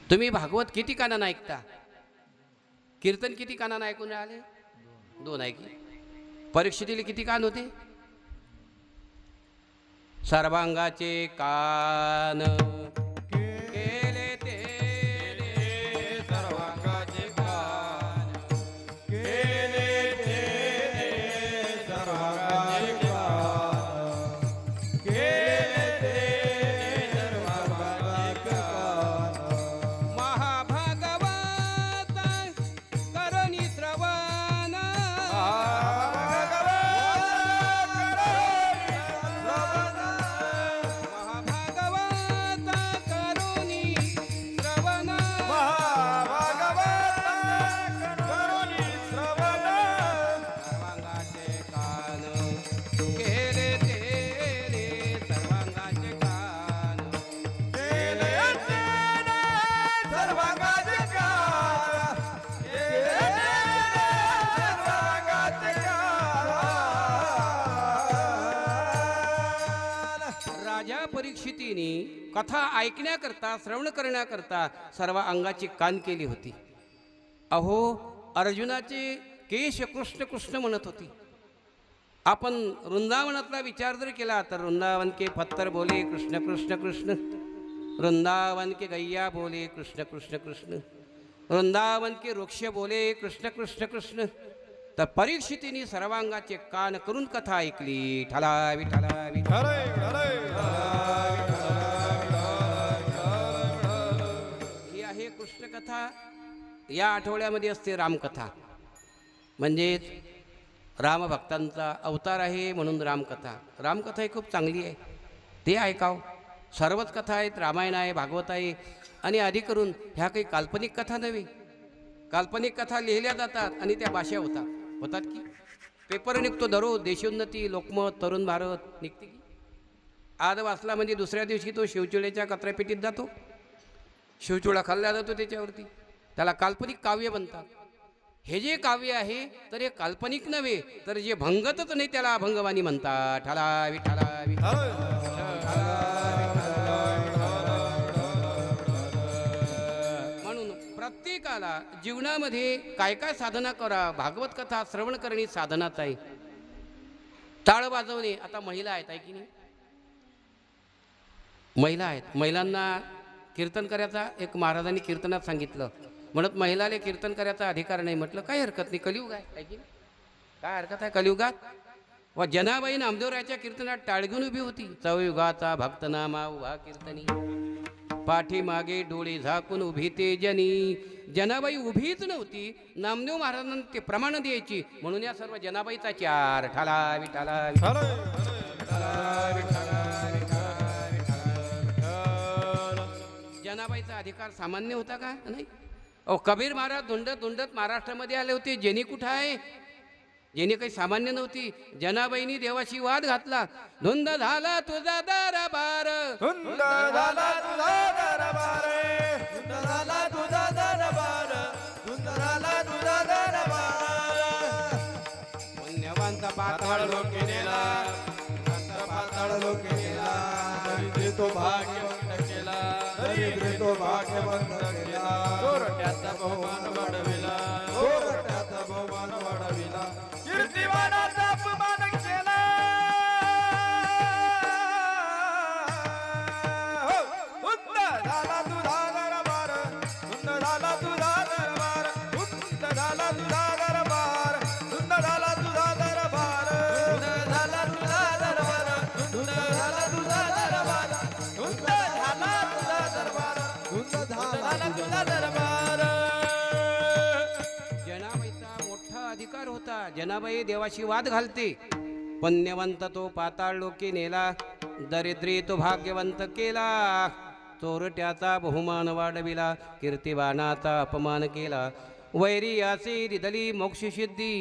तुम्ही? भागवत किती कानानं ऐकता? कीर्तन किती कानानं ऐकून राहिले? 2 ऐकले. परीक्षेतील किती कान होते? सर्वांगाचे कान केले तेने, सर्वांगाचे कान केले तेने, सर्वांगाचे कान केले तेने, सर्वांगाचे कान. महाभागवत करुणी श्रवण, परीक्षितीने कथा ऐकण्याकरता, श्रवण करण्याकरता सर्व अंगाची कान केली होती. अहो, अर्जुनाचे केश कृष्ण कृष्ण म्हणत होती. आपण वृंदावनातला विचार जर केला तर वृंदावन के पत्तर बोले कृष्ण कृष्ण कृष्ण, वृंदावन के गैया बोले कृष्ण कृष्ण कृष्ण, वृंदावन के वृक्ष बोले कृष्ण कृष्ण कृष्ण. तर परीक्षितीने सर्वांगाचे कान करून कथा ऐकली. ठालावी ठालावी. ही आहे कृष्ण कथा. या आठवड्यामध्ये असते रामकथा, म्हणजेच रामभक्तांचा अवतार आहे म्हणून रामकथा. रामकथा ही खूप चांगली आहे, ते ऐकाव. सर्वच कथा आहेत, रामायण आहे, भागवत आहे. आणि अधिक करून ह्या काही काल्पनिक कथा नव्हे. काल्पनिक कथा लिहिल्या जातात आणि त्या भाषा होतात की पेपर निघतो दररोज. देशोन्नती, लोकमत, तरुण भारत निघते की. आज वाचला म्हणजे दुसऱ्या दिवशी तो शिवचुळ्याच्या कचऱ्यापेटीत जातो. शिवचुळा खाल्ला जातो त्याच्यावरती. त्याला काल्पनिक काव्य बनतात. हे जे काव्य आहे तर हे काल्पनिक नव्हे, तर जे भंगतच नाही त्याला अभंगवाणी म्हणतात. ठालावी ठालावी. म्हणून प्रत्येकाला जीवनामध्ये काय काय साधना करा. भागवत कथा श्रवण करणे साधनाच आहे. टाळ वाजवणे. आता महिला आहेत आहे की नाही? महिला आहेत. महिलांना कीर्तन करायचा एक महाराजांनी कीर्तनात सांगितलं. म्हणत महिलाले कीर्तन करायचा अधिकार नाही. म्हटलं काही हरकत नाही, कलियुग आहे की नाही? काय हरकत आहे कलियुगात. व जनाबाई नामदेवरायाच्या कीर्तनात टाळगून उभी होती. चौयुगाचा भक्तनामा उभा कीर्तनी, पाठीमागे डोळे झाकून उभी ते जनी. जनाबाई उभीच नव्हती, नामदेव महाराजांना ते प्रमाण द्यायची, म्हणून या सर्व जनाबाईचा चार ठाला विठाला जनाबाईचा अधिकार सामान्य होता का नाही. अहो कबीर महाराज धुंडत धुंडत महाराष्ट्रामध्ये आले होते. जेनी कुठं आहे, जेनी काही सामान्य नव्हती. जनाबाईंनी देवाशी वाद घातला. धुंद झाला तुझा दरबार, धुंद झाला तुझा दरबार, धुंद झाला तुझा दरबार, धुंद झाला तुझा दरबार. पुण्यवांचा पाताळ लोके नेला, पाताळ लोके नेला, दरिद्री तो भाग्यवंत केला, दरिद्री तो भाग्यवंत केला. चोरट्याचा बहुमान वाढविला, चोरट्याचा बहुमान वाढविला, कीर्तिवानाचा अपमान केला. धुंद झाला तुझा दरबार, धुंद झाला तुझा दरबार, धुंद झाला तुझा दरबार, धुंद झाला तुझा दरबार, धुंद झाला तुझा दरबार, धुंद झाला तुझा दरबार, धुंद झाला तुझा दरबार, धुंद झाला तुझा दरबार. जनाबाईचा मोठा अधिकार होता. जनाबाई देवाशी वाद घालते. पुण्यवंत तो पाताळ लोके नेला, दरिद्री तो भाग्यवंत केला. चोरट्याचा बहुमान वाढविला, कीर्तिवानाचा अपमान केला. वैरी असे दिदली मोक्षसिद्धी,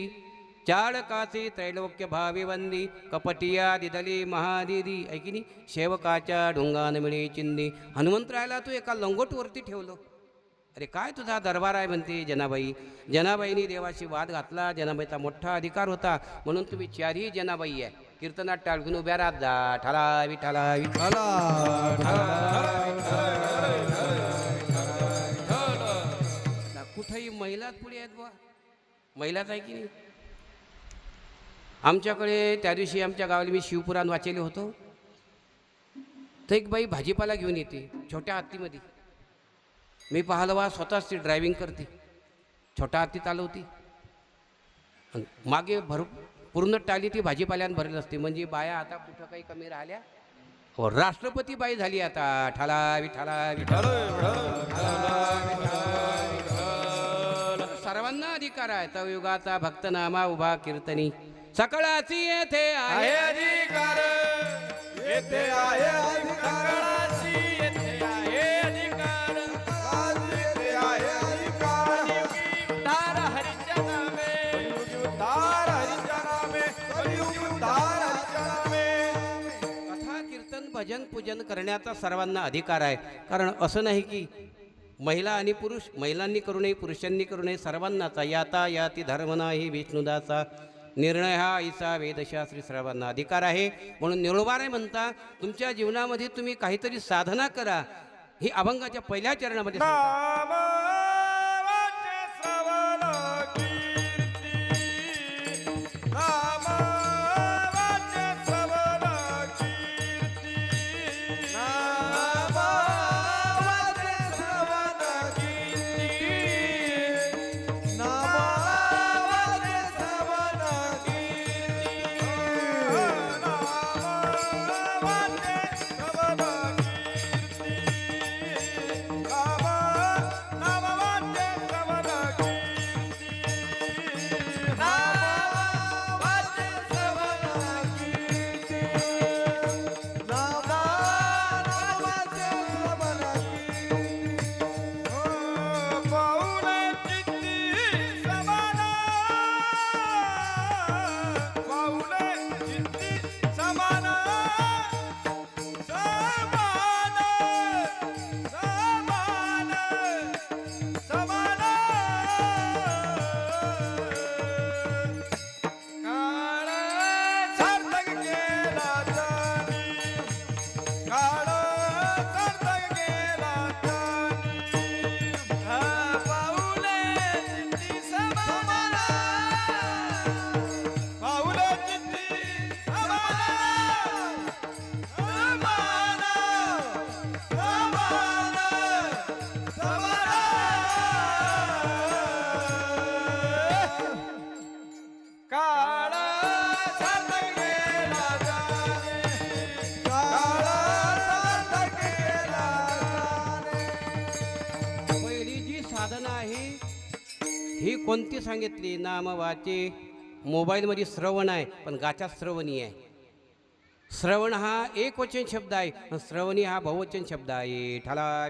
चाळकाचे त्रैलोक्य भावी वंदी. कपटिया दिदली महादिदी, ऐकिनी सेवकाच्या ढुंगान मिळे चिंदी. हनुमंतरायला तू एका लंगोटवरती ठेवलं. अरे काय तुझा दरबार आहे म्हणते जनाबाई. जनाबाईंनी देवाशी वाद घातला. जनाबाईचा मोठा अधिकार होता, म्हणून तुम्ही चारही जनाबाई आहे. कीर्तनात टाळगून उभ्या राहत जा. ठाला विठाला विठाला. कुठेही महिलाच पुढे आहेत बुवा, महिलाच आहे की नाही. आमच्याकडे त्या दिवशी आमच्या गावाला मी शिवपुराण वाचलेले होतो. तर एक बाई भाजीपाला घेऊन येते छोट्या हत्तीमध्ये. मी पाहिलं वा स्वतःच ती ड्रायव्हिंग करते, छोटा हत्ती चालवती. मागे पूर्ण टाली ती भाजीपाल्यानं भरली असते. म्हणजे बाया आता कुठं काही कमी राहिल्या. हो राष्ट्रपती बाई झाली आता. ठाला विठाला विठाला. सर्वांना अधिकार आहे. तवयुगाचा भक्तनामा उभा कीर्तनी, सकळाची येथे आहे अधिकार, येथे आहे अधिकाराची, येथे आहे अधिकार, येथे आहे अधिकार. उद्धार हरीच्या नामे, उद्धार हरीच्या नामे, उद्धार हरीच्या नामे. कथा कीर्तन भजन पूजन करण्याचा सर्वांना अधिकार आहे. कारण असं नाही की महिला आणि पुरुष, महिलांनी करू नये पुरुषांनी करू नये, सर्वांनाचा याता याती धर्म नाही विष्णुदाचा. निर्णय हा ईसा वेदशास्त्री सर्वांना अधिकार आहे. म्हणून निळोबाराय म्हणता तुमच्या जीवनामध्ये तुम्ही काहीतरी साधना करा. ही अभंगाच्या पहिल्या चरणामध्ये ही कोणती सांगितली? नाम वाचे. मोबाईलमध्ये श्रवण आहे, पण गाच्यात श्रवणी आहे. श्रवण हा एकवचन शब्द आहे, आणि श्रवणी हा बहुवचन शब्द आहे. ठाला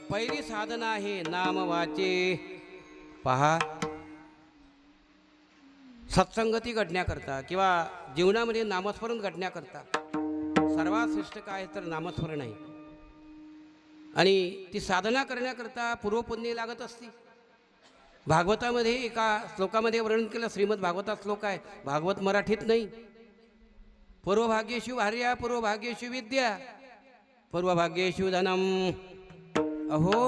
पहिली साधना आहे नाम वाचे. पहा, सत्संगती घडण्याकरता किंवा जीवनामध्ये नामस्मरण घडण्याकरता सर्वात श्रेष्ठ काय तर नामस्मरण आहे. आणि ती साधना करण्याकरता पूर्वपुण्य लागत असते. भागवतामध्ये एका श्लोकामध्ये वर्णन केलं, श्रीमद भागवतात श्लोक आहे, भागवत मराठीत नाही. पूर्वभाग्येषु भार्या पूर्वभाग्येषु विद्या पूर्वभाग्येषु धनम. अहो,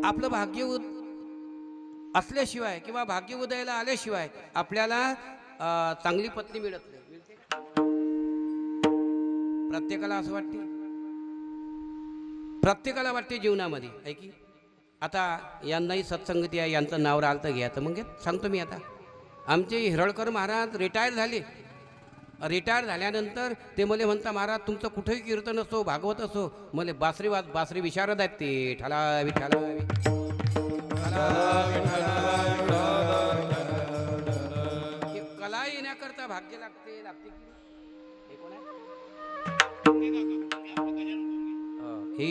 आपलं भाग्य असल्याशिवाय किंवा भाग्य उदयाला आल्याशिवाय आपल्याला चांगली पत्नी मिळत नाही. मिळते का? प्रत्येकाला असं वाटते, प्रत्येकाला वाटते जीवनामध्ये आहे की. आता यांनाही सत्संगती आहे, यांचं नाव राहिलं तर घ्यायचं. मग सांगतो मी. आता आमचे हिरळकर महाराज रिटायर झाले. रिटायर झाल्यानंतर ते मला म्हणता, महाराज तुमचं कुठेही कीर्तन असो, भागवत असो, मला बासरी विशारद आहेत ते. ठालावी ठालावी कला येण्याकरता भाग्य लागते की. हे कोण आहे? हे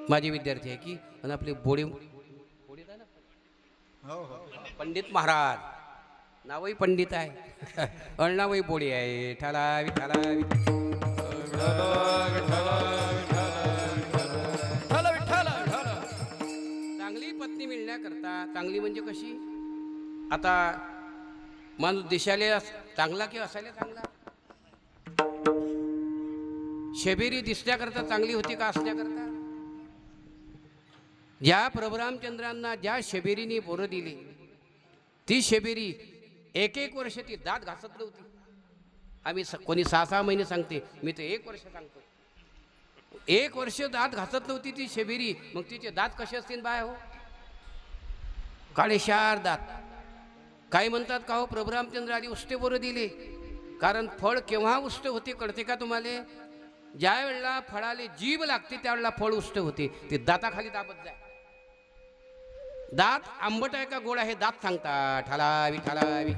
माझे विद्यार्थी आहे की. आणि आपले बोडे पंडित महाराज, नावही पंडित आहे, अण्णावही बोडे आहे. ठालावी ठालावी चांगली पत्नी मिळण्याकरता, चांगली म्हणजे कशी? आता माणूस दिसायला चांगला की असायला चांगला? शबेरी दिसण्याकरता चांगली होती का असण्याकरता? ज्या प्रभुरामचंद्रांना ज्या शबेरीने बोरं दिली, ती शबेरी एक वर्ष ती दात घासत नव्हती. आम्ही कोणी 6 महिने सांगते, मी तर 1 वर्ष सांगतो. 1 वर्ष दात घासत नव्हती ती शबेरी. मग तिचे दात कसे असतील बाय? हो, काळेशार दात. काय म्हणतात का हो, प्रभुरामचंद्र आधी उष्टे बोरं दिले. कारण फळ केव्हा उष्ट होते कळते का तुम्हाला? ज्या वेळेला फळाले जीभ लागते त्यावेळेला फळ उष्ट होते. ते दाताखाली दाबत जाय. दात आंबट आहे का गोड आहे दात सांगतात. ठालावी ठालावी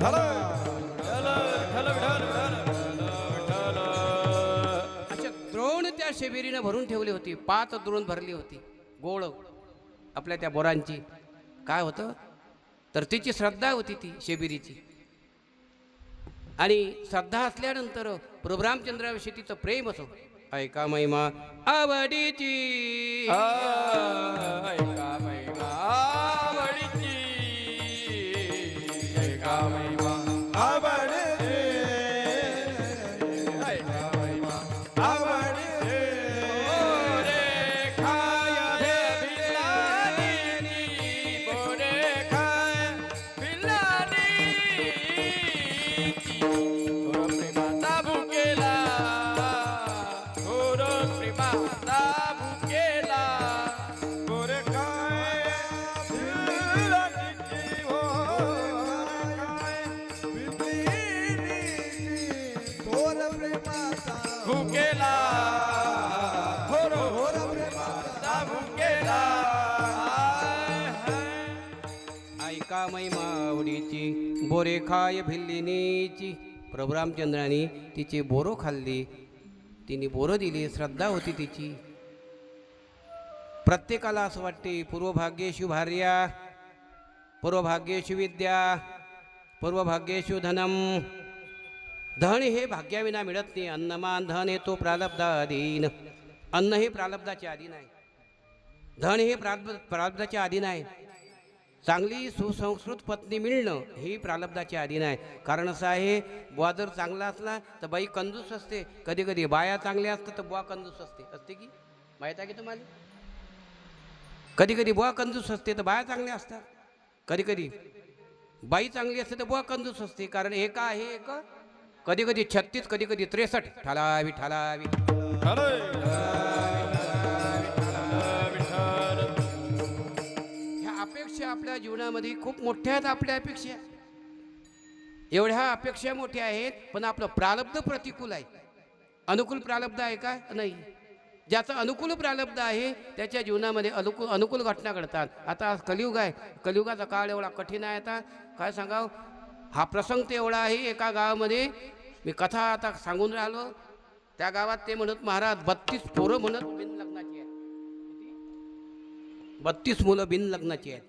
अशा द्रोण त्या शेबेरीनं भरून ठेवली होती. 5 द्रोण भरली होती गोड आपल्या त्या बोरांची. काय होतं तर तिची श्रद्धा होती ती शेबेरीची. आणि श्रद्धा असल्यानंतर प्रभुरामचंद्राविषयी तिचं प्रेम असो. ऐका महिमा आवडीची, ऐका महिमा आवडीची, ऐका महिमा आवडीची, ऐका महिमा आवडीची. बोरे खाय बिल्लानी, बोरे खाय बिल्लानी, थोर प्रेमाचा भुकेला, थोर प्रेमाचा भुकेला. बोरे खाय बिल्लानी, हो खाय बिल्लानी, थोर प्रेमाचा भुकेला, थोर प्रेमाचा भुकेला. ऐका महिमा आवडीची, बोरे खाय भिल्लिनीची. प्रभुरामचंद्रांनी तिची बोरं खाल्ली, तिने बोरं दिली, श्रद्धा होती तिची. प्रत्येकाला असं वाटते पूर्वभाग्येषु भार्या पूर्वभाग्येषु विद्या पूर्वभाग्येषु धनम. धन हे भाग्याविना मिळत नाही. अन्नमान धन हे तो प्रारब्धाधीन. अन्न हे प्रारब्धाच्या अधीन आहे. धन हे प्रारब्धाच्या अधीन आहे. चांगली सुसंस्कृत पत्नी मिळणं ही प्रारब्धाच्या अधीन आहे. कारण असं आहे, बुवा जर चांगला असला तर बाई कंजूस असते. कधी कधी बाया चांगल्या असतात तर बुवा कंजूस असते की माहीत आहे की तुम्हाला? कधी कधी बुवा कंजूस असते तर बाया चांगल्या असतात. कधी कधी बाई चांगली असते तर बुवा कंजूस असते. कारण एक आहे एक, कधी कधी 36, कधी कधी 63. ठालावी ठालावी अपेक्षा आपल्या जीवनामध्ये खूप मोठ्या आहेत. आपल्या अपेक्षा एवढ्या अपेक्षा मोठ्या आहेत, पण आपलं प्रारब्ध प्रतिकूल आहे. अनुकूल प्रारब्ध आहे का? नाही. ज्याचं अनुकूल प्रारब्ध आहे त्याच्या जीवनामध्ये अनुकूल घटना घडतात. आता आज कलियुग आहे, कलियुगाचा काळ एवढा कठीण आहे. आता काय सांगावं, हा प्रसंग ते एवढा आहे. एका गावामध्ये मी कथा आता सांगून राहिलो, त्या गावात ते म्हणत महाराज 32 पोरं म्हणत बिनलग्नाची आहेत. 32 मुलं बिनलग्नाची आहेत.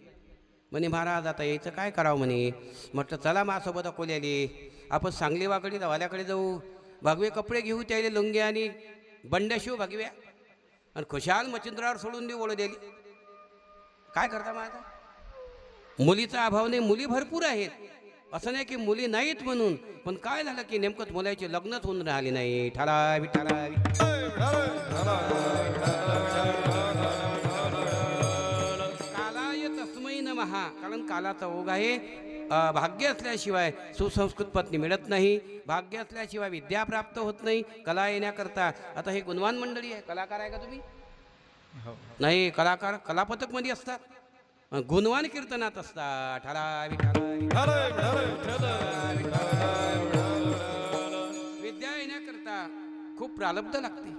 म्हणे महाराज आता यायचं काय करावं म्हणे. म्हटलं चला माझ्यासोबत अकोल्याले, आपण सांगली वाकडे वाल्याकडे जाऊ, भगवे कपडे घेऊ, त्याले लुंगे आणि बंड्या शिव भगव्या, आणि खुशाल मच्छिंद्रावर सोडून देऊ ओळ दिली. काय करता माझा, मुलीचा अभाव नाही, मुली भरपूर आहेत, असं नाही की मुली नाहीत म्हणून. पण काय झालं की नेमकंच मुलाची लग्नच होऊन राहिली नाही. ठरावी ठरावी कालाय तस्मै नमः. कारण कालाचा ओघ आहे. भाग्य असल्याशिवाय सुसंस्कृत पत्नी मिळत नाही, भाग्य असल्याशिवाय विद्या प्राप्त होत नाही. कला येण्याकरता आता हे गुणवान मंडळी आहे. कलाकार आहे का तुम्ही? नाही, कलाकार कलापथकमध्ये असतात, गुणवान कीर्तनात असतात. ठरावी विद्या येण्याकरता खूप प्रारब्ध लागते.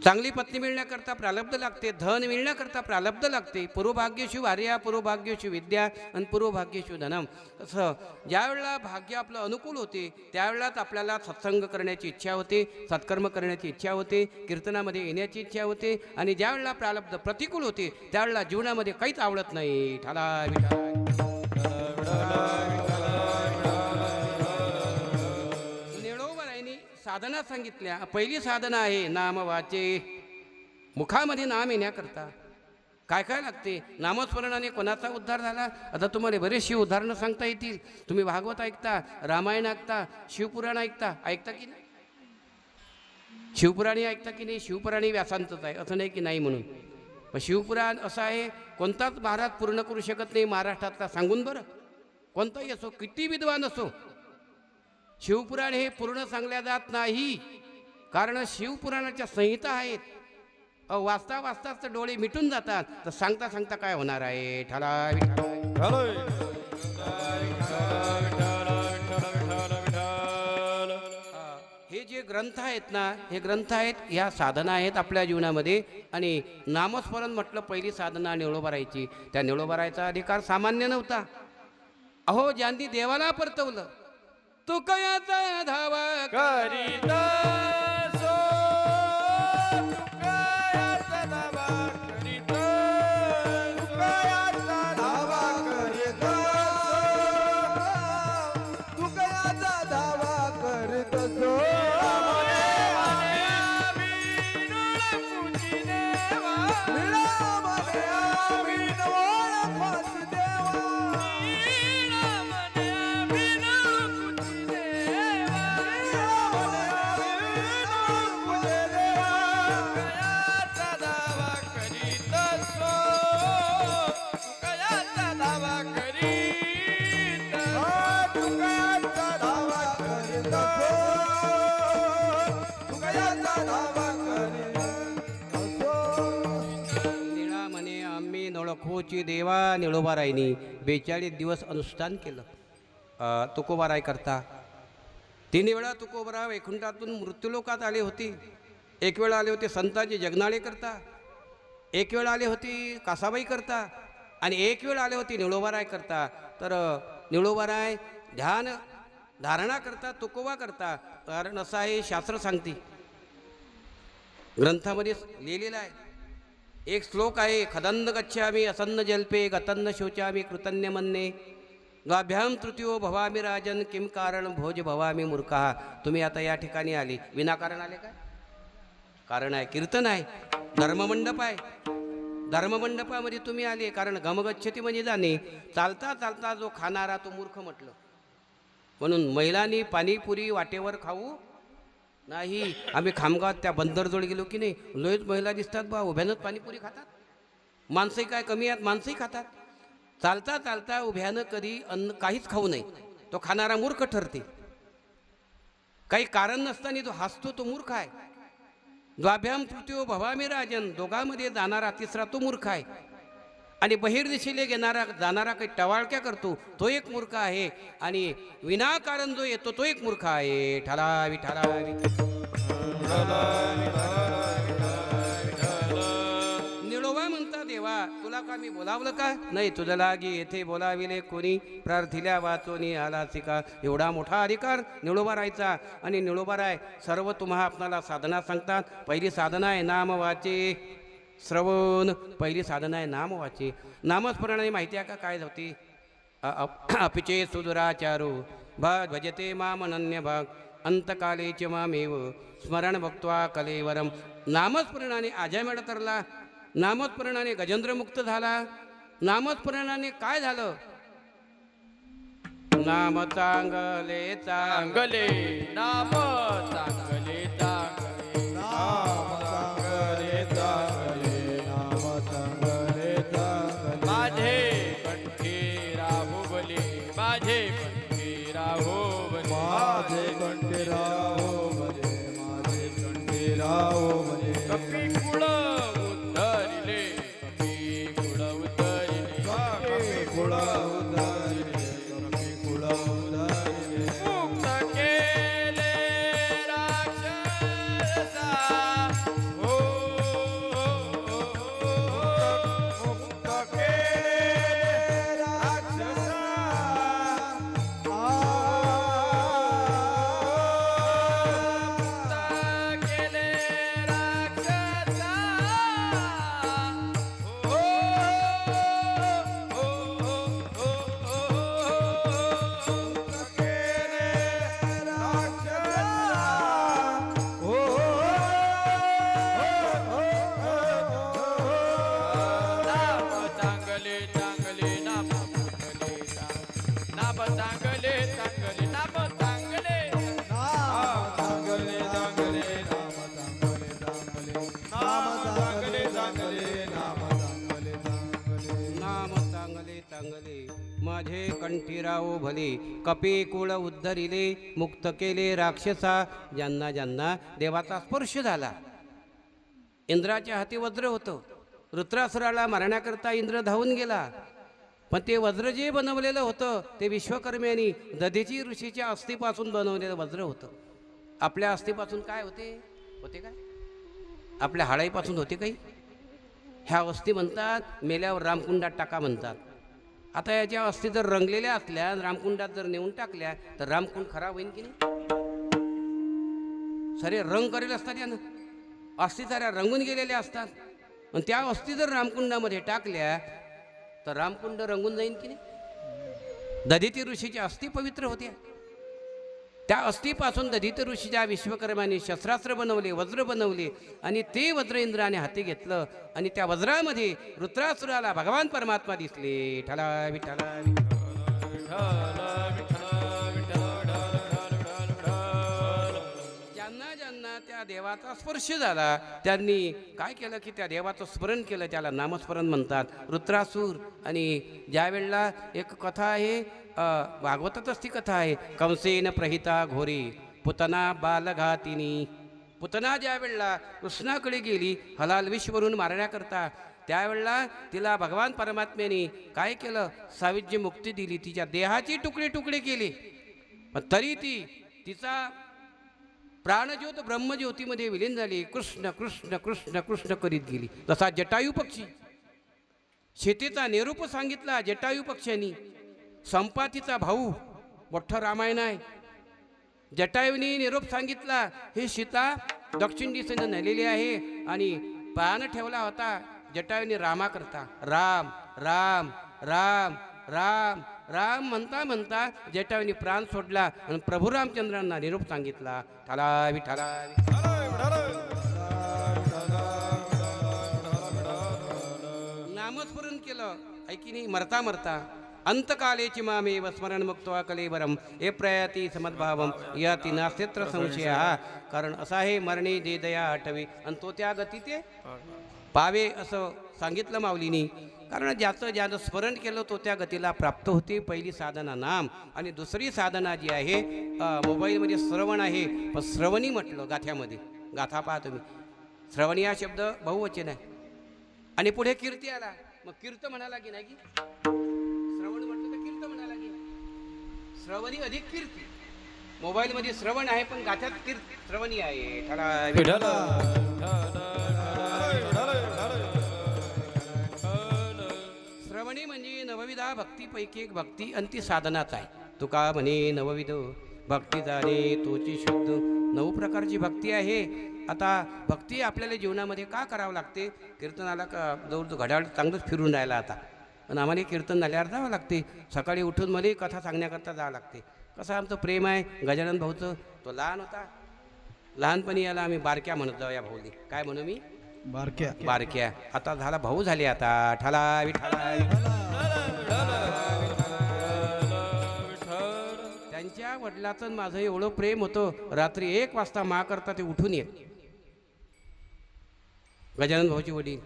चांगली पत्नी मिळण्याकरता प्रारब्ध लागते, धन मिळण्याकरता प्रारब्ध लागते. पूर्वभाग्यशु आर्या, पूर्वभाग्यशु विद्या आणि पूर्वभाग्यशु धनम. तसं ज्यावेळेला भाग्य आपलं अनुकूल होते त्यावेळेलाच आपल्याला सत्संग करण्याची इच्छा होते, सत्कर्म करण्याची इच्छा होते, कीर्तनामध्ये येण्याची इच्छा होते. आणि ज्यावेळेला प्रारब्ध प्रतिकूल होते त्यावेळेला जीवनामध्ये काहीच आवडत नाही. ठरावी साधना सांगितल्या. पहिली साधना आहे नाम वाचे, मुखामध्ये नाम येण्याकरता काय काय लागते. नामस्मरणाने कोणाचा उद्धार झाला. आता तुम्हाला बरेचशी उदाहरणं सांगता येतील. तुम्ही भागवत ऐकता, रामायण ऐकता, शिवपुराण ऐकता की नाही? शिवपुराणी ऐकता की नाही? शिवपुराणी व्यासांतच आहे, असं नाही की नाही म्हणून. पण शिवपुराण असं आहे, कोणताच महाराज पूर्ण करू शकत नाही महाराष्ट्रातला. सांगून बरं, कोणताही असो, किती विद्वान असो, शिवपुराण हे पूर्ण सांगल्या जात नाही. कारण शिवपुराणाच्या संहिता आहेत. वाचता वाचताच तर डोळे मिटून जातात. तर सांगता सांगता काय होणार आहे. ठरावी हे जे ग्रंथ आहेत ना, हे ग्रंथ आहेत, ह्या साधना आहेत आपल्या जीवनामध्ये. आणि नामस्मरण म्हटलं पहिली साधना निळोबारायची. त्या निळोबारायचा अधिकार सामान्य नव्हता. अहो, ज्यांनी देवाला परतवलं, तू कयाचा धावा करीत सो, तुकयाचा धावा करीत, तुकयाचा धावा करीत सो, तुकयाचा धावा करीत सो. ओळखोची देवा निळोबारायनी 42 दिवस अनुष्ठान केलं तुकोबाराय करता. 3 वेळा तुकोबारा वैकुंठातून मृत्यूलोकात आले होते. एक वेळा आले होते संतांचे जगनाळे करता, एक वेळ आले होते कासाबाई करता, आणि एक वेळ आले होते निळोबाराय करता. तर निळोबाराय ध्यान धारणा करता, तुकोबा करता. कारण असं आहे, शास्त्र सांगते, ग्रंथामध्ये लिहिलेलं आहे. एक श्लोक आहे, खदंद गच्छामि असन्न जल्पे गतन्न शोचामि कृतन्य मन्ने गाभ्याम तृतीयो भवामी राजन किम कारण भोज भवामी मूर्खा. तुम्ही आता या ठिकाणी आले विनाकारण आले का? कारण आहे, कीर्तन आहे, धर्ममंडप आहे. धर्ममंडपामध्ये तुम्ही आले कारण गमगच्छती म्हणजे जाणे. चालता चालता जो खाणारा तो मूर्ख म्हटलं. म्हणून महिलांनी पाणीपुरी वाटेवर खाऊ नाही. आम्ही खामगावात त्या बंदरजवळ गेलो की नाही, लोयच महिला दिसतात बा, उभ्यानंच पाणीपुरी खातात. माणसंही काय कमी आहेत, माणसंही खातात. चालता चालता उभ्यानं कधी अन्न काहीच खाऊ नये, तो खाणारा मूर्ख ठरते. काही कारण नसताना जो हसतो तो मूर्ख आहे. द्वाभ्याम तृतीयो भवामी राजन, दोघांमध्ये जाणारा तिसरा तो मूर्ख आहे. आणि बहिर्दिशेला गेणारा जाणारा काही टवाळक्या करतो तो एक मूर्ख आहे. आणि विनाकारण जो येतो तो एक मूर्ख आहे. ठरावी ठरावी आला का मी बोलावलं का नाही तुझं लागी येथे बोलाविले कोणी प्रार्थिल्या वाचोनी आला शिका एवढा मोठा अधिकार निळोबारायचा आणि निळोबाराय सर्व तुम्हा आपणाला साधना सांगतात पहिली साधना आहे नाम वाचे श्रवण पहिली साधना आहे नाम वाचे नामस्मरणाने माहिती आहे का काय होती अपिचे सुदुराचारो भाग भजते माम अनन्य भाग अंतकाले च मामेव स्मरण भक्त्वा कलेवरम नामस्मरणाने आजमेड तरला नामस्मरणाने गजेंद्रमुक्त झाला नामस्मरणाने काय झालं नाम चांगले चांगले नाम चांगले चांगले नाम चांगले चांगले नाम चांगले चांगले माझे कंठी राहू बले माझे कंठी राहू बले माझे कंठीराव भले माझे कंठीराव भले कपी कुळ उद्धरिले कपी कुळ उद्धरिले कपी कुळ उधरिले कपी कुळ उधरिले मुक्त केले राक्षसा हो मुक्त केले राक्षसा केले राक्षसा हो नाम चांगले चांगले नाम चांगले नाम चांगले चांगले नाम चांगले चांगले चांगले नाम चांगले चांगले नाम चांगले चांगले नाम चांगले चांगले नाम चांगले चांगले माझे कंठीराव भले कपी कुळ उद्धरिले मुक्त केले राक्षसा ज्यांना ज्यांना देवाचा स्पर्श झाला इंद्राच्या हाती वज्र होतं वृत्रासुराला मारण्याकरता इंद्र धावून गेला पण ते वज्र जे बनवलेलं होतं ते विश्वकर्म्यांनी दधीची ऋषीच्या अस्थिपासून बनवलेलं वज्र होतं आपल्या अस्थिपासून काय होते काय आपल्या हाडाईपासून होते काही ह्या अस्थी म्हणतात मेल्यावर रामकुंडात टाका म्हणतात आता याच्या अस्थी जर रंगलेल्या असल्या रामकुंडात जर नेऊन टाकल्या तर रामकुंड खराब होईल की नाही सारे रंग करेल असतात यानं अस्थी साऱ्या रंगून गेलेल्या असतात आणि त्या अस्थी जर रामकुंडामध्ये टाकल्या तर रामकुंड रंगून जाईल की नाही दधिती ऋषीच्या अस्थी पवित्र होत्या त्या अस्थीपासून दधित ऋषीच्या विश्वकर्माने शस्त्रास्त्र बनवले वज्र बनवले आणि ते वज्र इंद्राने हाती घेतलं आणि त्या वज्रामध्ये वृत्रासुराला भगवान परमात्मा दिसले ठला विठला ज्यांना ज्यांना त्या देवाचा स्पर्श झाला त्यांनी काय केलं की त्या देवाचं स्मरण केलं त्याला नामस्मरण म्हणतात वृत्रासूर आणि ज्या वेळेला एक कथा आहे भागवतातच ती कथा आहे कंसेन प्रहिता घोरी पुतना बालघातिनी पुतना ज्या वेळेला कृष्णाकडे गेली हलाल विषवरून मारण्याकरता त्यावेळेला तिला भगवान परमात्म्याने काय केलं साविज्य मुक्ती दिली तिच्या देहाची तुकडे तुकडे केले पण तरी ती तिचा प्राणज्योत ब्रह्मज्योतीमध्ये विलीन झाली कृष्ण कृष्ण कृष्ण कृष्ण करीत गेली तसा जटायू पक्षी शेतीचा निरूप सांगितला जटायू पक्षांनी संपातीचा भाऊ मोठं रामायण आहे जटायूने निरोप सांगितला हे सीता दक्षिण दिशेने नेलेली आहे आणि पान ठेवला होता जटायूने रामाकरता राम राम राम राम राम म्हणता म्हणता जटायूने प्राण सोडला आणि प्रभू रामचंद्रांना निरोप सांगितला ठलावी ठलावी नामस्मरण केलं ऐकिनी मरता मरता अंतकालेची मामेव स्मरण मुक्त्वा कलेवरम हे प्रयाती समद्भावम याती नास्तेत्र संशय कारण असा आहे मरणे जे दया आठवे आणि तो त्या गती ते पावे असं सांगितलं माऊलीनी कारण ज्यानं स्मरण केलं तो त्या गतीला प्राप्त होते पहिली साधना नाम आणि दुसरी साधना जी आहे मोबाईलमध्ये श्रवण आहे पण श्रवणी म्हटलं गाथ्यामध्ये गाथा पहा तुम्ही श्रवणी हा शब्द बहुवचन आहे आणि पुढे कीर्ती आला मग कीर्त म्हणाला की नाही की श्रवण म्हटलं तर कीर्त म्हणाला की श्रवणी अधिक कीर्ती मोबाईलमध्ये श्रवण आहे पण गाथ्यात कीर्ती श्रवणी आहे ठला नवविधा भक्तीपैकी एक भक्ती आणि ती साधनाच आहे. तुका म्हणे नवविध भक्ती जाणे तोची शुद्ध. 9 प्रकारची भक्ती आहे. आता भक्ती आपल्याला जीवनामध्ये का करावं लागते? कीर्तनाला का जवळ घड्याळ चांगलंच फिरून राहिला आता, पण आम्हाला कीर्तन झाल्यावर जावं लागते. सकाळी उठून मला कथा सांगण्याकरता जावं लागते. कसं आमचं प्रेम आहे गजानन भाऊचं. तो लहान होता, लहानपणी याला आम्ही बारक्या म्हणत जाऊ. या भाऊली काय म्हणू मी? बारक्या. आता झाला भाऊ झाले आता. ठाला विठाला. त्यांच्या वडिलाचं माझं एवढं प्रेम होतं, रात्री 1 वाजता मा करता ते उठून येत. गजानन भाऊची वडील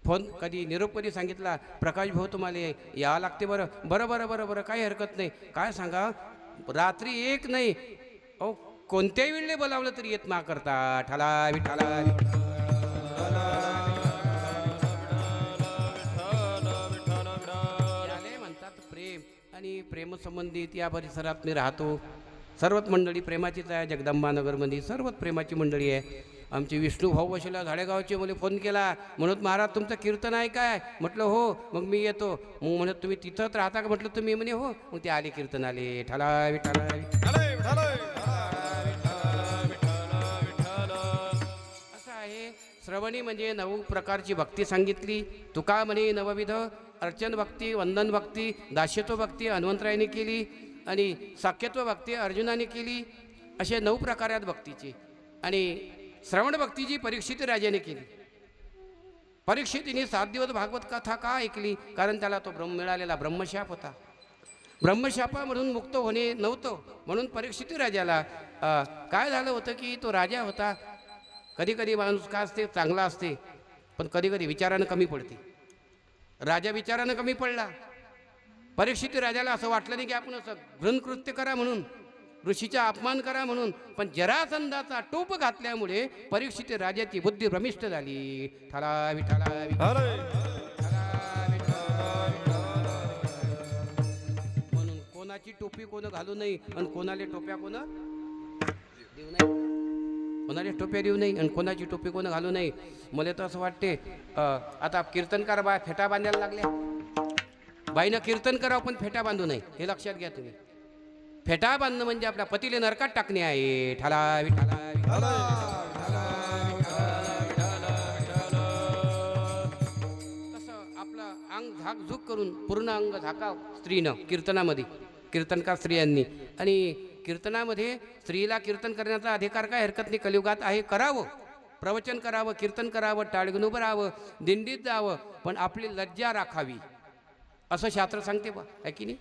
फोन कधी निरोप कधी सांगितला, प्रकाश भाऊ तुम्हाला यावं लागते. बरं बरं बरं बरं बरं काही हरकत नाही. काय सांगा, रात्री 1 नाही अहो कोणत्याही वेळेला बोलावलं तरी येत मा करता. ठाला विठाला. याले म्हणतात प्रेम. आणि प्रेमसंबंधित या परिसरात मी राहतो. सर्वच मंडळी प्रेमाचीच आहे. जगदंबानगरमध्ये सर्वच प्रेमाची मंडळी आहे. आमचे विष्णू भाऊ बसला झाडेगावचे, मला फोन केला म्हणत महाराज तुमचं कीर्तन आहे काय? म्हटलं हो. मग मी येतो. मग म्हणत तुम्ही तिथंच राहता का? म्हटलं तुम्ही म्हणे हो. मग ते आले कीर्तन आले. ठाला विठाला. असं आहे. श्रवणी म्हणजे 9 प्रकारची भक्ती सांगितली. तुका म्हणे नवविध अर्चन भक्ती, वंदन भक्ती, दास्यत्व भक्ती हनुमंतरायाने केली आणि साक्यत्व भक्ती अर्जुनाने केली. असे 9 प्रकार आहेत भक्तीचे. आणि श्रवण भक्तीची परीक्षित राजाने केली. परीक्षितीने 7 दिवस भागवत कथा का ऐकली? कारण त्याला तो मिळालेला ब्रह्मशाप होता. ब्रह्मशापामधून मुक्त होणे नव्हतं. म्हणून परीक्षित राजाला काय झालं होतं की तो राजा होता. कधी कधी माणूस का असते चांगला असते, पण कधी कधी विचारानं कमी पडते. राजा विचारानं कमी पडला. परीक्षित राजाला असं वाटलं नाही की आपण असं घृणकृत्य करा म्हणून, ऋषीचा अपमान करा म्हणून, पण जरासंधाचा टोप घातल्यामुळे परीक्षित राजाची बुद्धी भ्रमिष्ट झाली. ठाला विठाला. म्हणून कोणाची टोपी कोण घालू नये आणि कोणाला टोप्या कोण देऊ नये. कोणाला टोप्या देऊ नये आणि कोणाची टोपी कोण घालू नये. मला तर असं वाटते आता कीर्तनकार बाय फेटा बांधायला लागल्या. बाईनं कीर्तन करावं पण फेटा बांधू नये, हे लक्षात घ्या तुम्ही. फेटा बांधणं म्हणजे आपल्या पतीले नरकात टाकणे आहे. ठाला विठाला. तसं आपलं अंग झाकझूक करून पूर्ण अंग झाकाव स्त्रीनं कीर्तनामध्ये, कीर्तनकार स्त्रियांनी. आणि कीर्तनामध्ये स्त्रीला कीर्तन करण्याचा अधिकार काय हरकत नाही, कलियुगात आहे. करावं, प्रवचन करावं, कीर्तन करावं, टाळगण उभं राहावं, दिंडीत जावं, पण आपली लज्जा राखावी असं शास्त्र सांगते बा, आहे की नाही?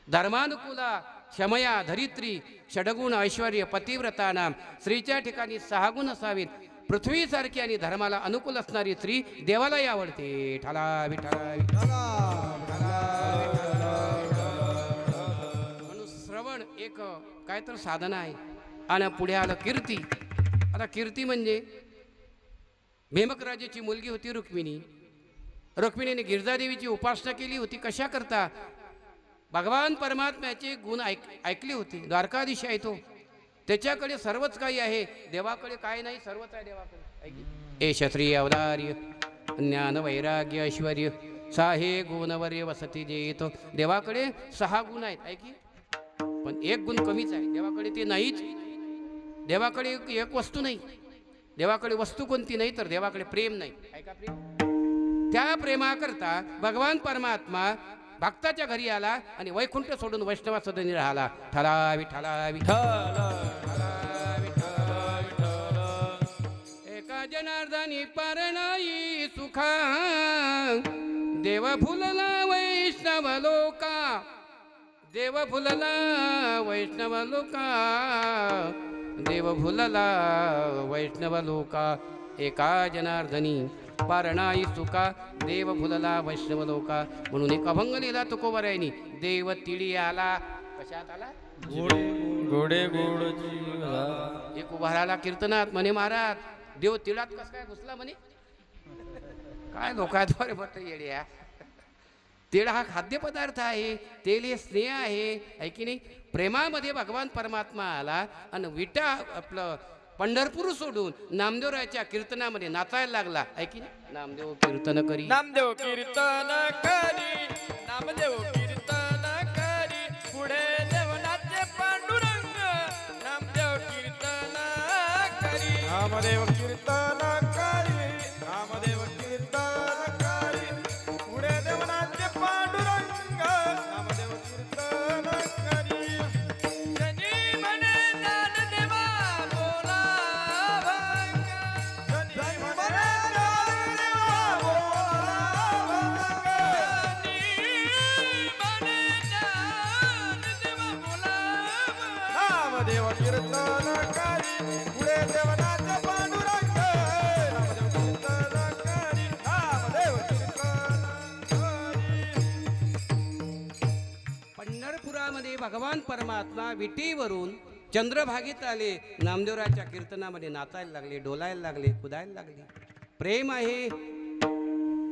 धर्मानुकूला क्षमया धरित्री षडगुण ऐश्वर्य पतिव्रता नाम. स्त्रीच्या ठिकाणी 6 गुण असावेत. पृथ्वीसारखी आणि धर्माला अनुकूल असणारी स्त्री देवालाही आवडते. ठाला विठाला. म्हणून श्रवण एक काय तर साधना आहे. आणि पुढे आलं कीर्ती. आता कीर्ती म्हणजे भेमक राजाची मुलगी होती रुक्मिणी. रुक्मिणीने गिरजादेवीची उपासना केली होती. कशा करता? भगवान परमात्म्याचे गुण ऐकले होते. द्वारकाधीश आहे तो, त्याच्याकडे सर्वच काही आहे. देवाकडे काय नाही, सर्वच आहे देवाकडे. ए क्षत्रिय अवतार्य ज्ञान वैराग्य ऐश्वर्य साहे गुणवर्य वसती जे येतो. देवाकडे 6 गुण आहेत, ऐकी, पण 1 गुण कमीच आहे. देवाकडे ते नाहीच. देवाकडे एक वस्तू नाही. देवाकडे वस्तू कोणती नाही, तर देवाकडे प्रेम नाही. ऐका, प्रेम. त्या प्रेमाकरता भगवान परमात्मा भक्ताच्या घरी आला आणि वैकुंठ सोडून वैष्णवा सदनी राहिला. ठाला विठाला विठाला. एका जनार्दनी परणाई सुखा देव फुलला वैष्णव लोका. देव फुलला वैष्णव लोका. देव फुलला वैष्णव लोका. एका जनार्दनी पारणाई सुका देव फुलला वैष्णव लोका. म्हणून एक अभंग लिहिला तुकोबरायांनी. देव तिळी आला. कशात आला? गोडे गोड एक उभा राहिला कीर्तनात. म्हणे महाराज देव तिळात कस काय घुसला म्हणे. काय लोकात बरं येड्या. तिळ हा खाद्यपदार्थ आहे. तेल हे स्नेह आहे की नाही? प्रेमामध्ये भगवान परमात्मा आला आणि विटा आपलं पंढरपूर सोडून नामदेवरायाच्या कीर्तनामध्ये नाचायला लागला. ऐकी नामदेव कीर्तन करी, नामदेव कीर्तन करी, नामदेव कीर्तन करी, पुढे देवनाचे पांडुरंग, नामदेव कीर्तन करी. नामदेव कीर्तन करी, नामदेव कीर्तन करी, पुढे देवनाचे पांडुरंग, नामदेव कीर्तन करी. जनी म्हणे ज्ञानदेवा बोला भंग, जनी म्हणे ज्ञानदेवा बोला भंग. जनी म्हणे ज्ञानदेवा बोला भंग. नामदेव कीर्तन करी, पुढे देवनाचे पांडुरंग, नामदेव कीर्तन करी, नामदेव कीर्तन करी. पंढरपुरामध्ये भगवान परमात्मा विटीवरून चंद्रभागेत आले. नामदेवराच्या कीर्तनामध्ये नाचायला लागले, डोलायला लागले, कुदायला लागले. प्रेम आहे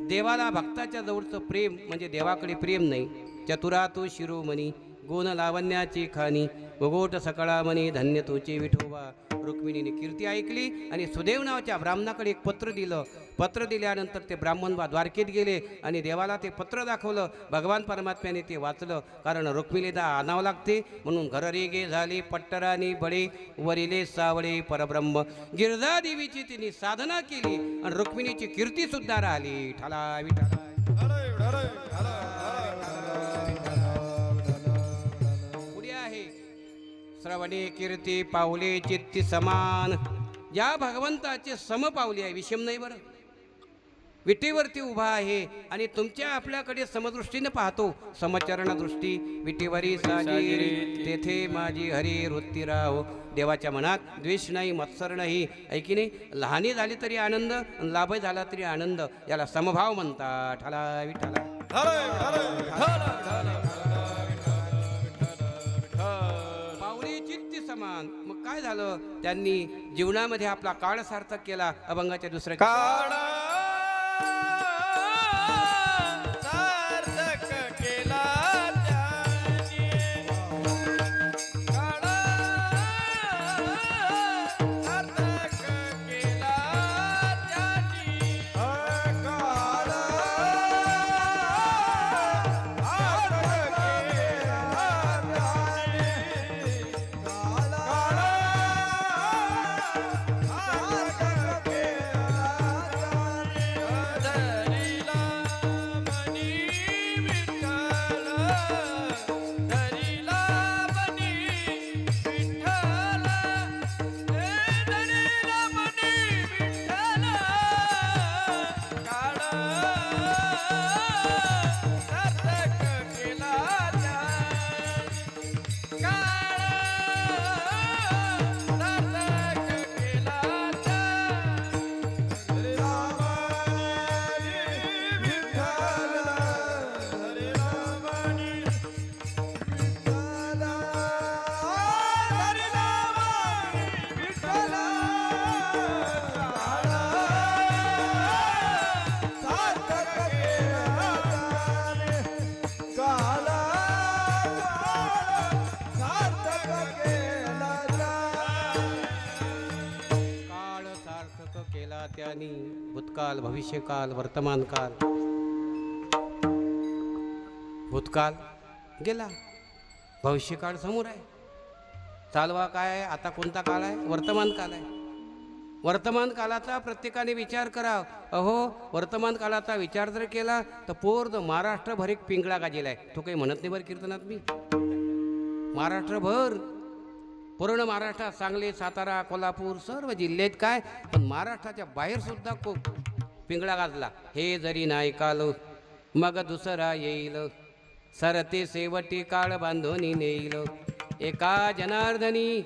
देवाला. भक्ताच्या जवळचं प्रेम म्हणजे देवाकडे प्रेम नाही. चतुरा तो शिरोमणी, गुण लावण्याची खाणी, गोगोट सकळामणी, धन्य तोचे विठोबा. रुक्मिणीने कीर्ती ऐकली आणि सुदेव नावाच्या ब्राह्मणाकडे एक पत्र दिलं. पत्र दिल्यानंतर ते ब्राह्मण द्वारकेत गेले आणि देवाला ते पत्र दाखवलं. भगवान परमात्म्याने ते वाचलं, कारण रुक्मिणीला आणावं लागते म्हणून. घररेगे झाली पट्टरानी बळे, वरिले सावळे परब्रह्म. गिरजा देवीची तिने साधना केली आणि रुक्मिणीची कीर्ती सुद्धा राहिली. ठाला विठाला. पुढे आहे श्रवणे कीर्ती पावले चित्ती समान. या भगवंताचे सम पावले आहे, विषम नाही बरं. विटेवरती उभा आहे आणि तुमच्या आपल्याकडे समदृष्टीने पाहतो. समचरण दृष्टी विटेवरी साजिरी, तेथे माझी हरी वृत्ती राहो. देवाच्या मनात द्वेष नाही, मत्सर नाही. ऐकी नाही, लहानी झाली तरी आनंद, लाभ झाला तरी आनंद. याला समभाव म्हणतात. ठाला विठाला. पावले चित्ती समान. मग काय झालं, त्यांनी जीवनामध्ये आपला काळ सार्थक केला. अभंगाच्या दुसऱ्या काळ सार्थक केला त्याने, काळ सार्थक केला त्याने. धरिला मनी विठ्ठल, धरिला मनी विठ्ठल, धरिला मनी विठ्ठल. काळ सार्थक केला त्याने, काळ सार्थक केला त्याने. काळ सार्थक केला त्यांनी. भूतकाल, भविष्यकाल, वर्तमानकाल. भूतकाल गेला, भविष्यकाळ समोर आहे. चालवा काय आहे, आता कोणता काळ आहे, वर्तमान काल आहे. वर्तमान कालाचा प्रत्येकाने विचार करा. अहो, वर्तमान कालाचा विचार जर केला तर पोर्द महाराष्ट्रभर एक पिंगळा गाजेला आहे. तो काही म्हणत नाही बरं कीर्तनात मी. महाराष्ट्रभर, पूर्ण महाराष्ट्रात, सांगली, सातारा, कोल्हापूर सर्व जिल्ह्यात काय, पण महाराष्ट्राच्या बाहेर सुद्धा खूप पिंगळा गाजला. हे जरी नाही काल मग दुसरा येईल, सरते शेवटी काळ बांधून नेईल. एका जनार्दनी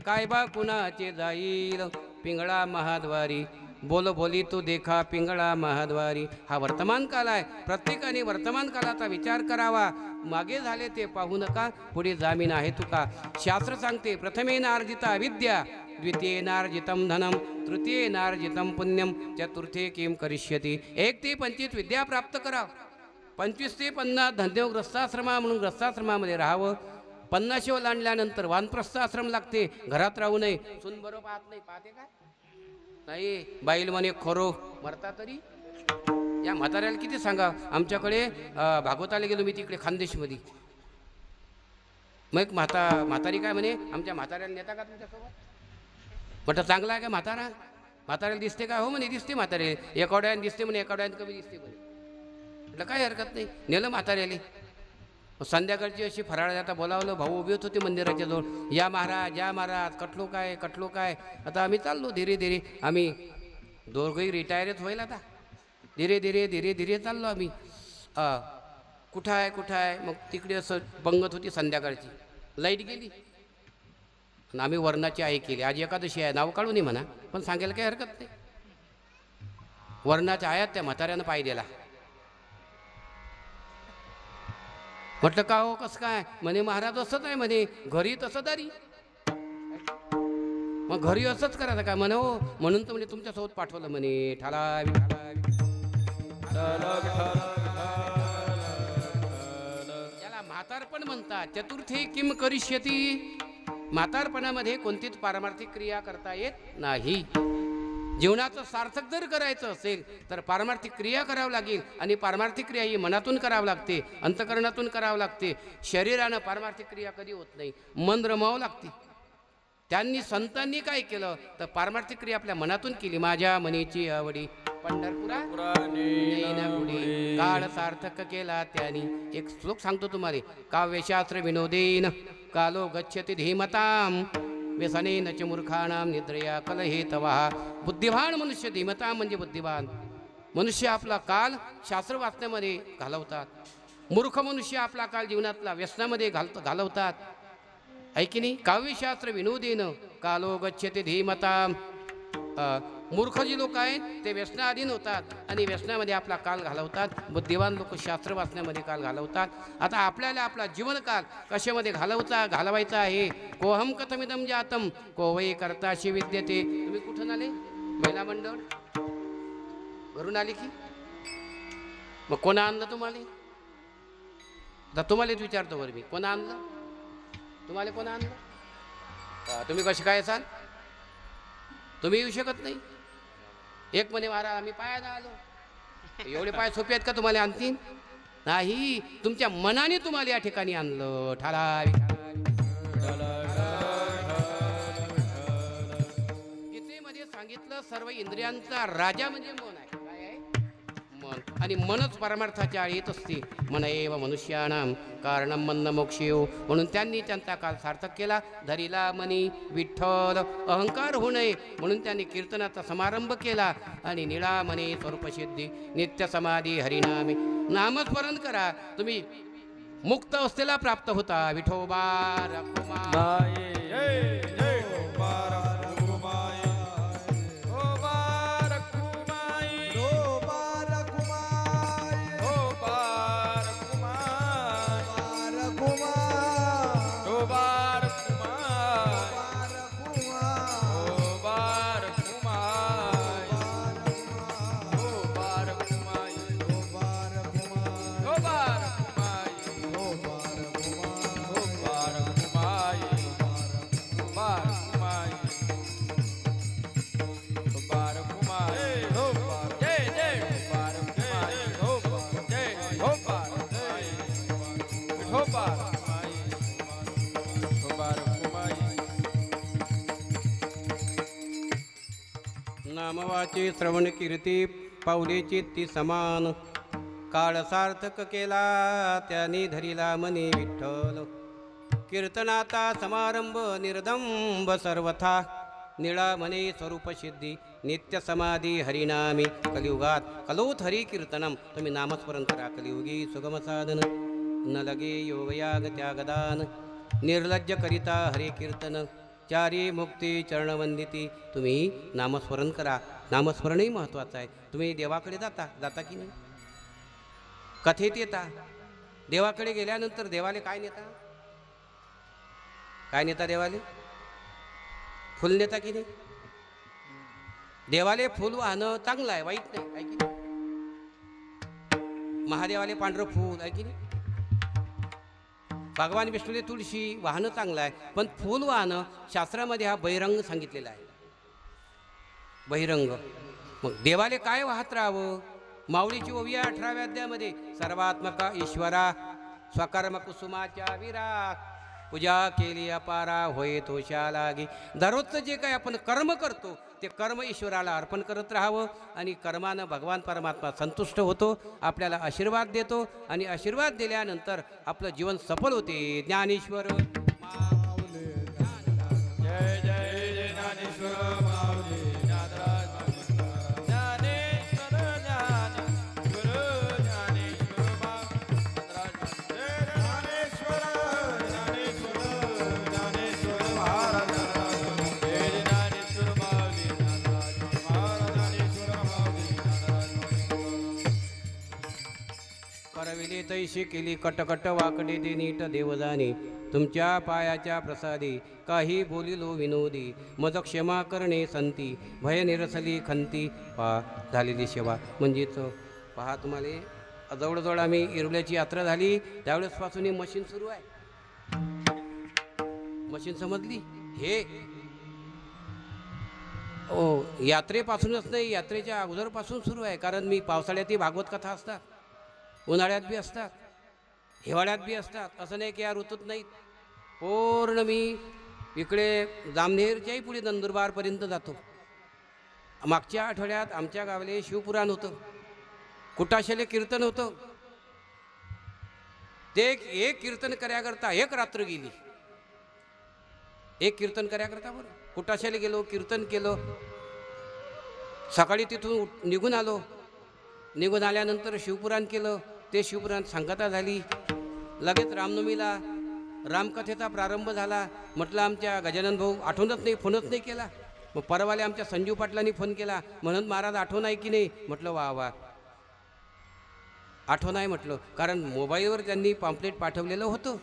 काय बा कुणाचे जाईल. पिंगळा महाद्वारी बोल बोली तू देखा पिंगळा महाद्वारी. हा वर्तमान काल आहे. प्रत्येकाने वर्तमान कालाचा विचार करावा. मागे झाले ते पाहू नका, पुढे जामीन आहे तुका. शास्त्र सांगते, प्रथमेनार्जिता विद्या, द्वितीयेनार्जितं धनम, तृतीयेनार्जितं पुण्यम, चतुर्थे किं करिष्यति. 1 ते 25 विद्या प्राप्त करा. 25 ते 50 धनदेव ग्रस्ताश्रमा म्हणून ग्रस्ताश्रमामध्ये राहावं. 50 ओलांडल्यानंतर वानप्रस्थ आश्रम लागते, घरात राहू नये. सून बरोबर पाहत नाही, पाहते काय नाही. बाईल म्हणे खरो मरता तरी. या म्हाताऱ्याला किती सांगा. आमच्याकडे भागवताला गेलो मी तिकडे खानदेशमध्ये. मग म्हातारी काय म्हणे, आमच्या म्हाताऱ्याला नेता का तुमच्यासोबत. म्हटलं चांगला आहे का म्हातारा. म्हाताऱ्याला दिसते का. हो म्हणे दिसते म्हातारे, एकावड्यानं दिसते म्हणे, एकावड्यानं कमी दिसते म्हणे. म्हटलं काय हरकत नाही. नेलं म्हाताऱ्याले. संध्याकाळची अशी फराळ आता बोलावलं. भाऊ उभे होते मंदिराच्या जवळ. या महाराज या महाराज, कटलो काय कटलो काय. आता आम्ही चाललो धीरे धीरे. आम्ही दोघंही रिटायरच होईल आता. धीरे धीरे धीरे धीरे चाललो आम्ही. कुठं आहे कुठं आहे. मग तिकडे असं पंगत होती संध्याकाळची. लाईट गेली आणि आम्ही वर्णाची आई केली. आज एकादशी आहे, नाव काढू नये म्हणा, पण सांगायला काही हरकत नाही. वर्णाच्या आयात त्या म्हाताऱ्यानं पाय दिला. म्हटलं का हो कसं काय. म्हणे महाराज असंच आहे म्हणे, घरी तसं दारी. मग घरी असंच करायचं काय म्हणे. हो म्हणून तर म्हणे तुमच्यासोबत पाठवलं म्हणे. ठाला याला म्हातारपण म्हणतात. चतुर्थी किम करिष्यती. म्हातारपणामध्ये कोणतीच पारमार्थिक क्रिया करता येत नाही. जीवनाचं सार्थक जर करायचं असेल तर पारमार्थिक क्रिया करावं लागेल. आणि पारमार्थिक क्रिया ही मनातून करावं लागते, अंतकरणातून करावं लागते. शरीरानं पारमार्थिक क्रिया कधी होत नाही, मन रमावं लागते. त्यांनी संतांनी काय केलं तर पारमार्थिक क्रिया आपल्या मनातून केली. माझ्या मनीची आवडी पंढरपुरा काळ सार्थक केला त्यांनी. एक श्लोक सांगतो तुम्हाला. काव्यशास्त्र विनोदेन कालो गच्छति धीमताम व्यसनेन च मूर्खाणाम निद्रया कलहेतवः. बुद्धिवान मनुष्य, धीमताम म्हणजे बुद्धिवान मनुष्य आपला काल शास्त्र वाचण्यामध्ये घालवतात. मूर्ख मनुष्य आपला काल जीवनातला व्यसनामध्ये घालवतात. ऐकी नाही. काव्यशास्त्र विनोदेन कालो गच्छति धीमताम. मूर्ख जी लोक आहेत ते व्यसनाधीन होतात आणि व्यसनामध्ये आपला काल घालवतात. बुद्धिवान लोक शास्त्र वाचण्यामध्ये काल घालवतात. आता आपल्याला आपला जीवनकाल कशामध्ये घालवायचा आहे. कोहम कथमिदम जातम को वै कर्ताशी विद्यते. तुम्ही कुठून आले. महिला मंडळ घरून आले की. मग कोणा आणलं तुम्हाला. आता तुम्हालाच विचारतो बरं मी, कोणा आणलं तुम्हाला. कोणा आणलं. तुम्ही कसे काय असाल. तुम्ही येऊ शकत नाही. एक म्हणे महाराज आम्ही पायाला आलो. एवढे पाय सोपे आहेत का तुम्हाला आणतील. नाही, तुमच्या मनाने तुम्हाला या ठिकाणी आणलं. ठाला गीतेमध्ये सांगितलं सर्व इंद्रियांचा राजा म्हणजे मन आहे. काय आहे मन. आणि मनच परमार्थाच्या आड येत असते. मन एव मनुष्याणाम कारणम मन्न मोक्षेव. म्हणून त्यांनी त्यांचा काल सार्थक केला. धरिला मनी विठ्ठल. अहंकार होऊ नये म्हणून त्यांनी कीर्तनाचा समारंभ केला. आणि निळा मनी स्वरूपसिद्धी नित्य समाधी हरिनामे. नामस्मरण करा, तुम्ही मुक्त अवस्थेला प्राप्त होता. विठोबा रखुमा. नामवाची श्रवण कीर्ती पावलेची ती समान. काळ सार्थक केला त्याने धरिला मनी विठ्ठल. कीर्तनाचा समारंभ निर्दंब सर्वथा. निळा मने स्वरूप सिद्धी नित्य समाधी हरिनामी. कलियुगात कलोथ हरी कीर्तनम. तुम्ही नामस्मरण करा. कलियुगी सुगम साधन न लगे योगयाग त्यागदान. निर्लज्ज करिता हरे कीर्तन चारी मुक्ती चरणवंदिती. तुम्ही नामस्मरण करा. नामस्मरणही महत्त्वाचं आहे. तुम्ही देवाकडे जाता की नाही. कथेत येता. देवाकडे गेल्यानंतर देवाले काय नेता. काय नेता देवाले. फुल नेता की नाही. देवाले फुल वाहणं चांगलं आहे, वाईट नाही. आहे की नाही. महादेवाले पांढरं फूल आहे की नाही. भगवान विष्णूने तुळशी वाहनं चांगलं आहे, पण फूल वाहनं शास्त्रामध्ये हा बहिरंग सांगितलेला आहे. बहिरंग. मग देवाले काय वाहत राहावं? माऊलीची ओवी 18व्या अध्यायामध्ये, सर्वात्मका ईश्वरा स्वकर्म कुसुमाच्या विराग, पूजा केली अपारा होय तोषा लागे. दररोजचं जे काही आपण कर्म करतो ते कर्म ईश्वराला अर्पण करत राहावं आणि कर्मानं भगवान परमात्मा संतुष्ट होतो, आपल्याला आशीर्वाद देतो आणि आशीर्वाद दिल्यानंतर आपलं जीवन सफल होते. ज्ञानेश्वर जय जय जय ज्ञानेश्वर माऊली ज्ञानराज माऊली. ज्ञानेश्वर ज्ञानेश्वर ज्ञानेश्वर महाराज. जय ज्ञानेश्वर ज्ञानेश्वर ज्ञानेश्वर महाराज. जय ज्ञानेश्वर माऊली ज्ञानराज महाराज. ज्ञानेश्वर माऊली ज्ञानराज. करविले तैशी केली कटकट वाकडे ते नीट देवजानी, तुमच्या पायाच्या प्रसादी काही बोलिलो विनोदी, मज क्षमा करणे संती भय निरसली खंती. पहा झालेली सेवा म्हणजेच पहा तुम्हाला जवळजवळ आम्ही इरुल्याची यात्रा झाली त्यावेळेसपासून ही मशीन सुरू आहे. मशीन समजली हे ओ यात्रेपासूनच नाही, यात्रेच्या अगोदरपासून सुरू आहे. कारण मी पावसाळ्यातही भागवत कथा असतात, उन्हाळ्यात बी असतात, हिवाळ्यात बी असतात. असं नाही की या ऋतूत नाहीत. पूर्ण मी इकडे जामनेरच्याही पुढे नंदुरबारपर्यंत जातो. मागच्या आठवड्यात आमच्या गावाले शिवपुराण होतं, कुटाशेले कीर्तन होतं. ते एक कीर्तन कराकरता एक रात्र गेली. एक कीर्तन कराकरता बरं कुटाशाला गेलो, कीर्तन केलं. सकाळी तिथून निघून आलो. निघून आल्यानंतर शिवपुराण केलं. ते शिवपुराण सांगता झाली. लगेच रामनवमीला रामकथेचा प्रारंभ झाला. म्हटलं आमच्या गजानन भाऊ आठवणच नाही, फोनच नाही केला. मग परवाले आमच्या संजीव पाटलांनी फोन केला, म्हणून महाराज आठवण आहे की नाही. म्हटलं वा वा आठवण आहे म्हटलं, कारण मोबाईलवर त्यांनी पॉम्पलेट पाठवलेलं होतं.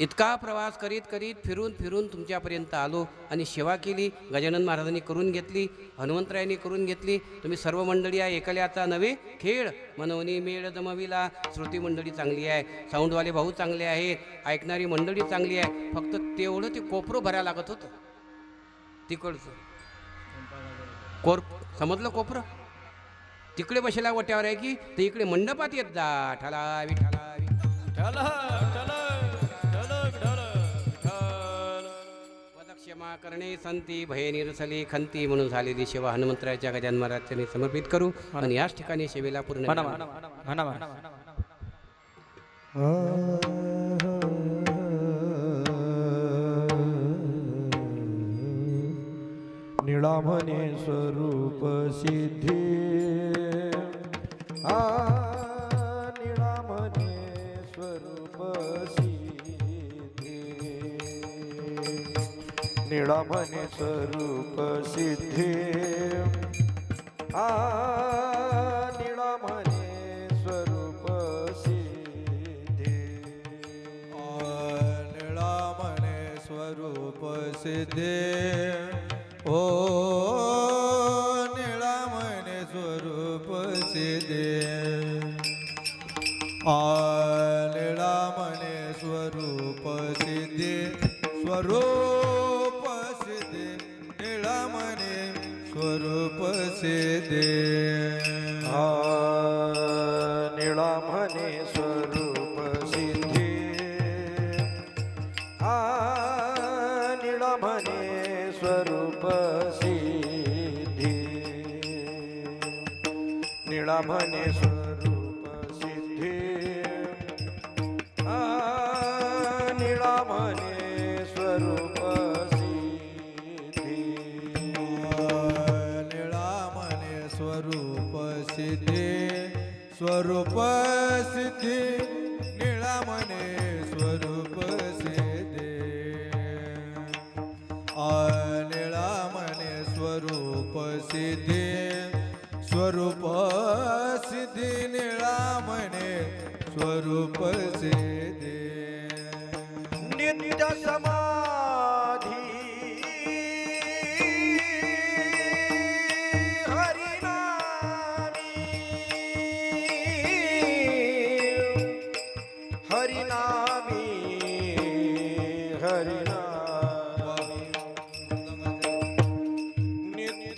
इतका प्रवास करीत करीत फिरून फिरून तुमच्यापर्यंत आलो आणि सेवा केली. गजानन महाराजांनी करून घेतली, हनुमंतरायांनी करून घेतली. तुम्ही सर्व मंडळी आहे. एकल्याचा नवे खेळ मनवणी मेळ जमविला. श्रुती मंडळी चांगली आहे, साऊंडवाले भाऊ चांगले आहेत, ऐकणारी मंडळी चांगली आहे. फक्त तेवढं ते कोपरं भरायला लागत होतं तिकडचं. समजलं कोपरं तिकडे बसेला वट्यावर आहे की ते इकडे मंडपात येत जा. ठलावी ठलावी ठल ठल क्षमा करणे संती भय निरसली खंती. म्हणून झालेली सेवा हनुमंतरायाच्या गजानन महाराजांनी समर्पित करू आणि याच ठिकाणी सेवेला पूर्ण निळामणे स्वरूप सिद्धी. निळामणे स्वरूप सिद्धी. निळामणे स्वरूप सिद्धी. निळामणे स्वरूप सिद्धी. निळामणे स्वरूप सिद्धी. ओ निळामणे स्वरूप सिद्धी. निळामणे स्वरूप सिद्धी. स्वरूप सिद्धी. निळामणे स्वरूप सिद्धी. निळामणे स्वरूप सिद्धी. निळामणे स्वरूप सिद्धी. निळामणे स्वरूप सिद्धी. निळामणे स्वरूप सिद्धी. निळामणे स्वरूप सिद्धी. स्वरूप सिद्धी. निळामणे स्वरूप सिद्धी. निळामणे स्वरूप सिद्धी. स्वरूप सिद्धी. निळामणे स्वरूप सिद्धी. नित्य समाधी हरिनामी. हरिनामी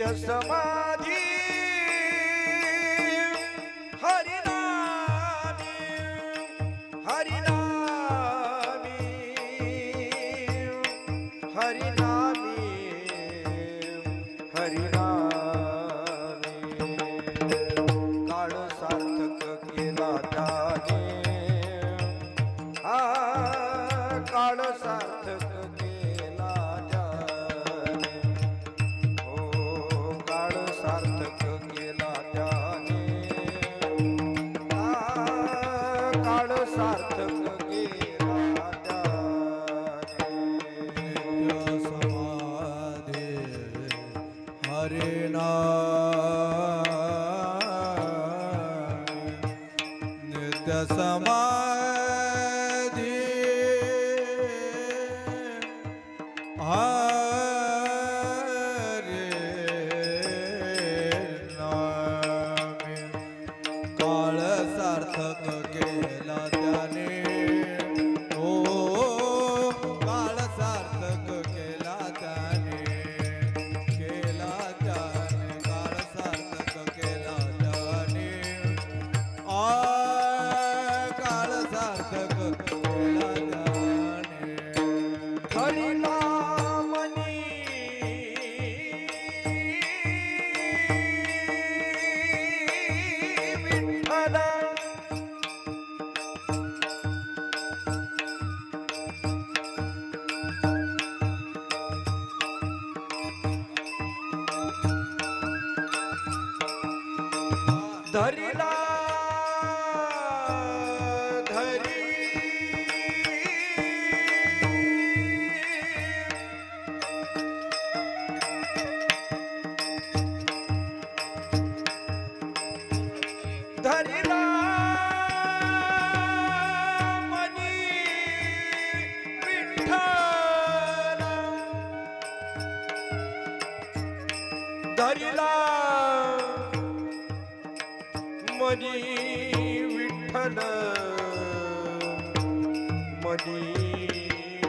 नित्य समाधी हरिनामी हरिनामी हरिनामी हरिनामी काळ सार्थक केला त्याने काळ सार्थक केला त्याने हो काळ सार्थक केला त्याने काळ सार्थक केला त्याने समाधी हरिना नित्य समाधी हरे नामे काळ सार्थक केला त्याने हो काळ सार्थक केला त्याने काळ सार्थक केला त्याने काळ सार्थक केला त्याने हरिनामनी विठ्ठल धरिला धरी धरिला मनी विठ्ठल धरिला मनी विठ्ठल मनी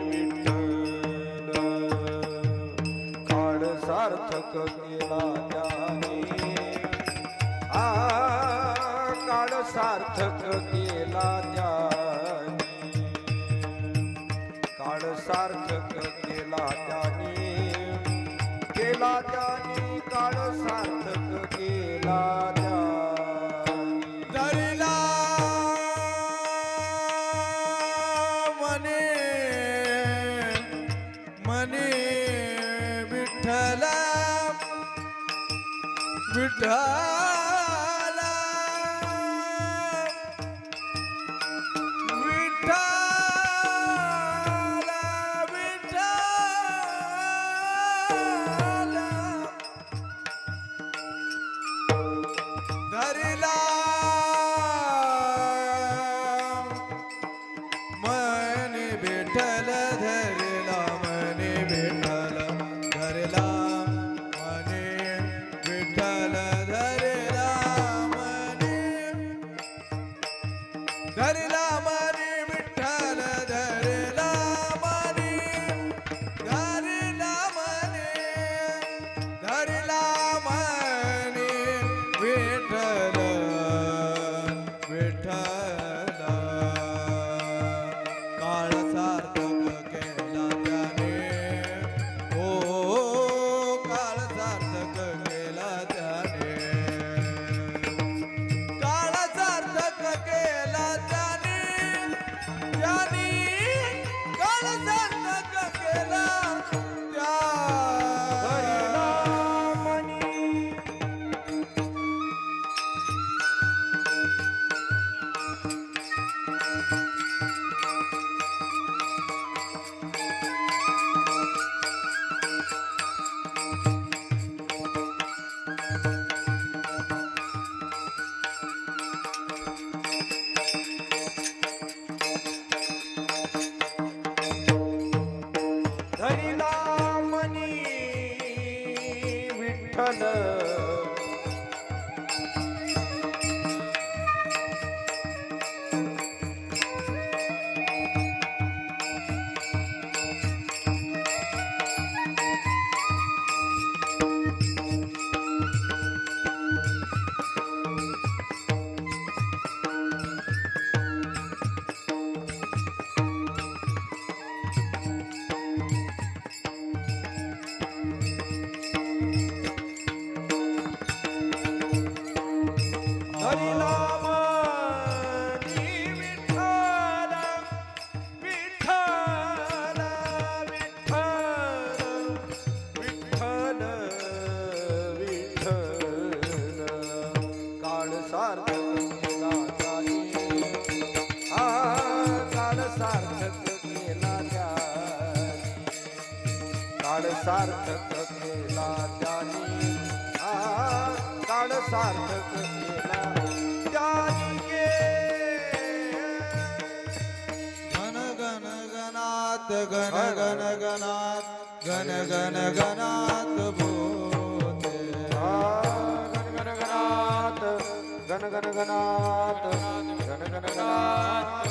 विठ्ठल काळ सार्थक केला त्याने काळ सार्थक केला त्याने काळ सार्थक केला त्याने काळ सार्थक केला त्याने धरिला मने मने विठ्ठल विठ्ठल विठ्ठल विठ्ठल धरिला मने विठ्ठल धरिला मने विठ्ठल धरिला मने विठ्ठल धरिला मने धरिला मने विठ्ठल धरिला मने धरिला मने धरिला मने विठ्ठल विठ्ठल काळ सार्थक केला त्याने हो काळ सार्थक केला त्याने काळ सार्थक केला त्याने त्याने काळ सार्थक केला त्या धरिला मनी विठ्ठल सार्थक केला त्याने काळ सार्थक केला त्याने गण गण गणात गण गण गणात गण गण गणात बोते गण गण गणात गण गण गणात गण गण गणात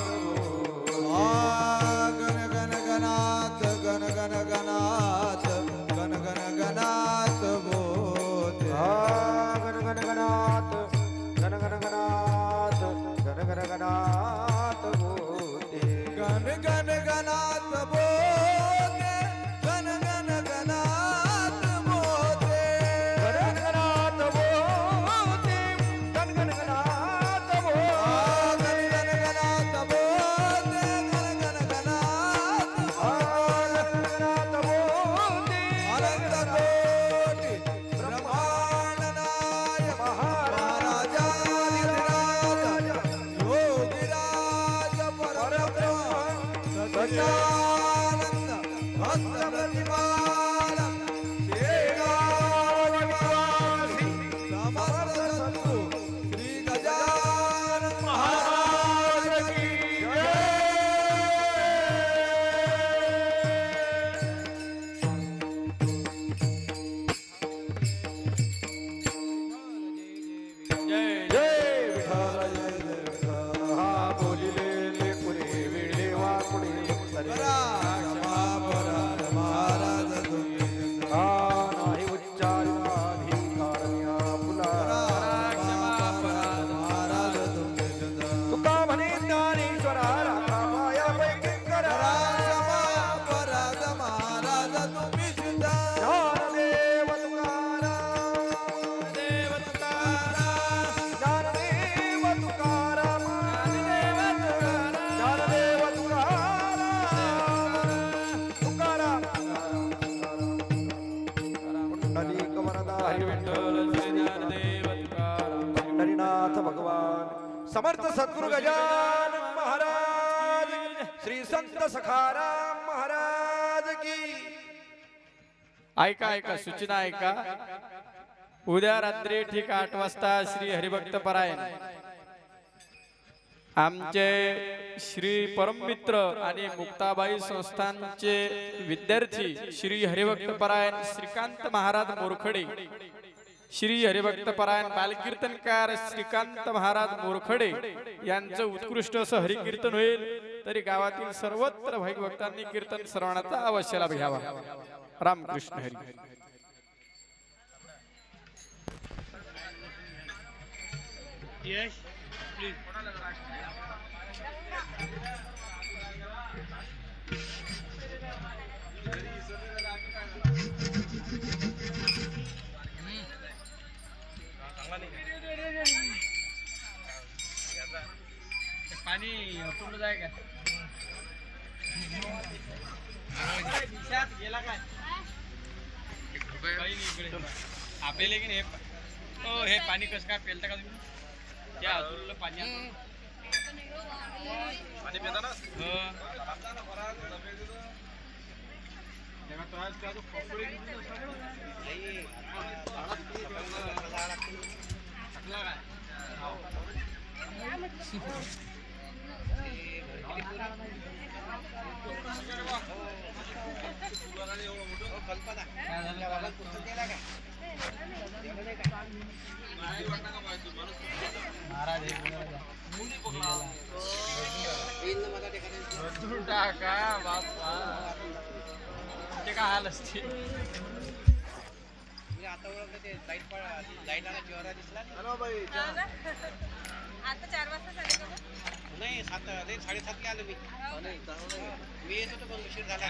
गण गण गणात गण गण गणात गण गण गणात बोते गण गण गणात गण गण गणात गण गण गणात होते गण गण गणात बोते गण गण गणात बोते गण गणात होते गण गण गणात होते गण गण गणात बोते गण गण गणात गणात होते अनंत कोटी ब्रह्मांड नायक महाराजाधिराज योगीराज परब्रह्म सच्चिदानंद भक्त प्रतिपाल शेगाव निवासी समर्थ सद्गुरु श्री गजानन महाराज की जय. जय विठ्ठल जय जय विठ्ठल हा बोलिले पुरे वेळे वापुडे क्षमा पराध महाराज तुम्ही हा नाही उच्चारिताधिकारण्या फुला महाराज तुम्ही तुका म्हणे ज्ञानेश्वरा राखा मायापैकी करा क्षमा पराध महाराज तुम्ही ज्ञानदेव तुकाराम ज्ञानदेव तुकाराम ज्ञानदेव तुकाराम पुंडलिक वरदा हरी विठ्ठल पंढरीनाथ भगवान समर्थ सद्गुरु गजानन महाराज श्री संत सखाराम महाराज की ऐका ऐका सूचना ऐका उद्या रात्री ठीक 8 वाजता श्री हरिभक्त परायण आमचे श्री परममित्र आणि मुक्ताबाई संस्थानचे विद्यार्थी श्री हरिभक्त परायण श्रीकांत महाराज मोरखडे श्री हरिभक्त परायण बालकीर्तनकार श्रीकांत महाराज मोरखडे यांचं उत्कृष्ट असं हरिकीर्तन होईल तरी गावातील सर्वत्र भाविक भक्तांनी कीर्तन श्रवणाचा अवश्य लाभ घ्यावा. रामकृष्ण हरी. पाणी पूर्ण जाय का गेला काय आपल्याला की हे पाणी कसं काय पेलता का तुम्ही त्या अजून पाणी पाणी पिता ना टाका बापा ते काय हाल असते आता ओळखलं ते लाईट आला जेवरा दिसला आता 4 वाजता झाले का नाही 7:30 ला आलो मी येत होतो पण उशीर झाला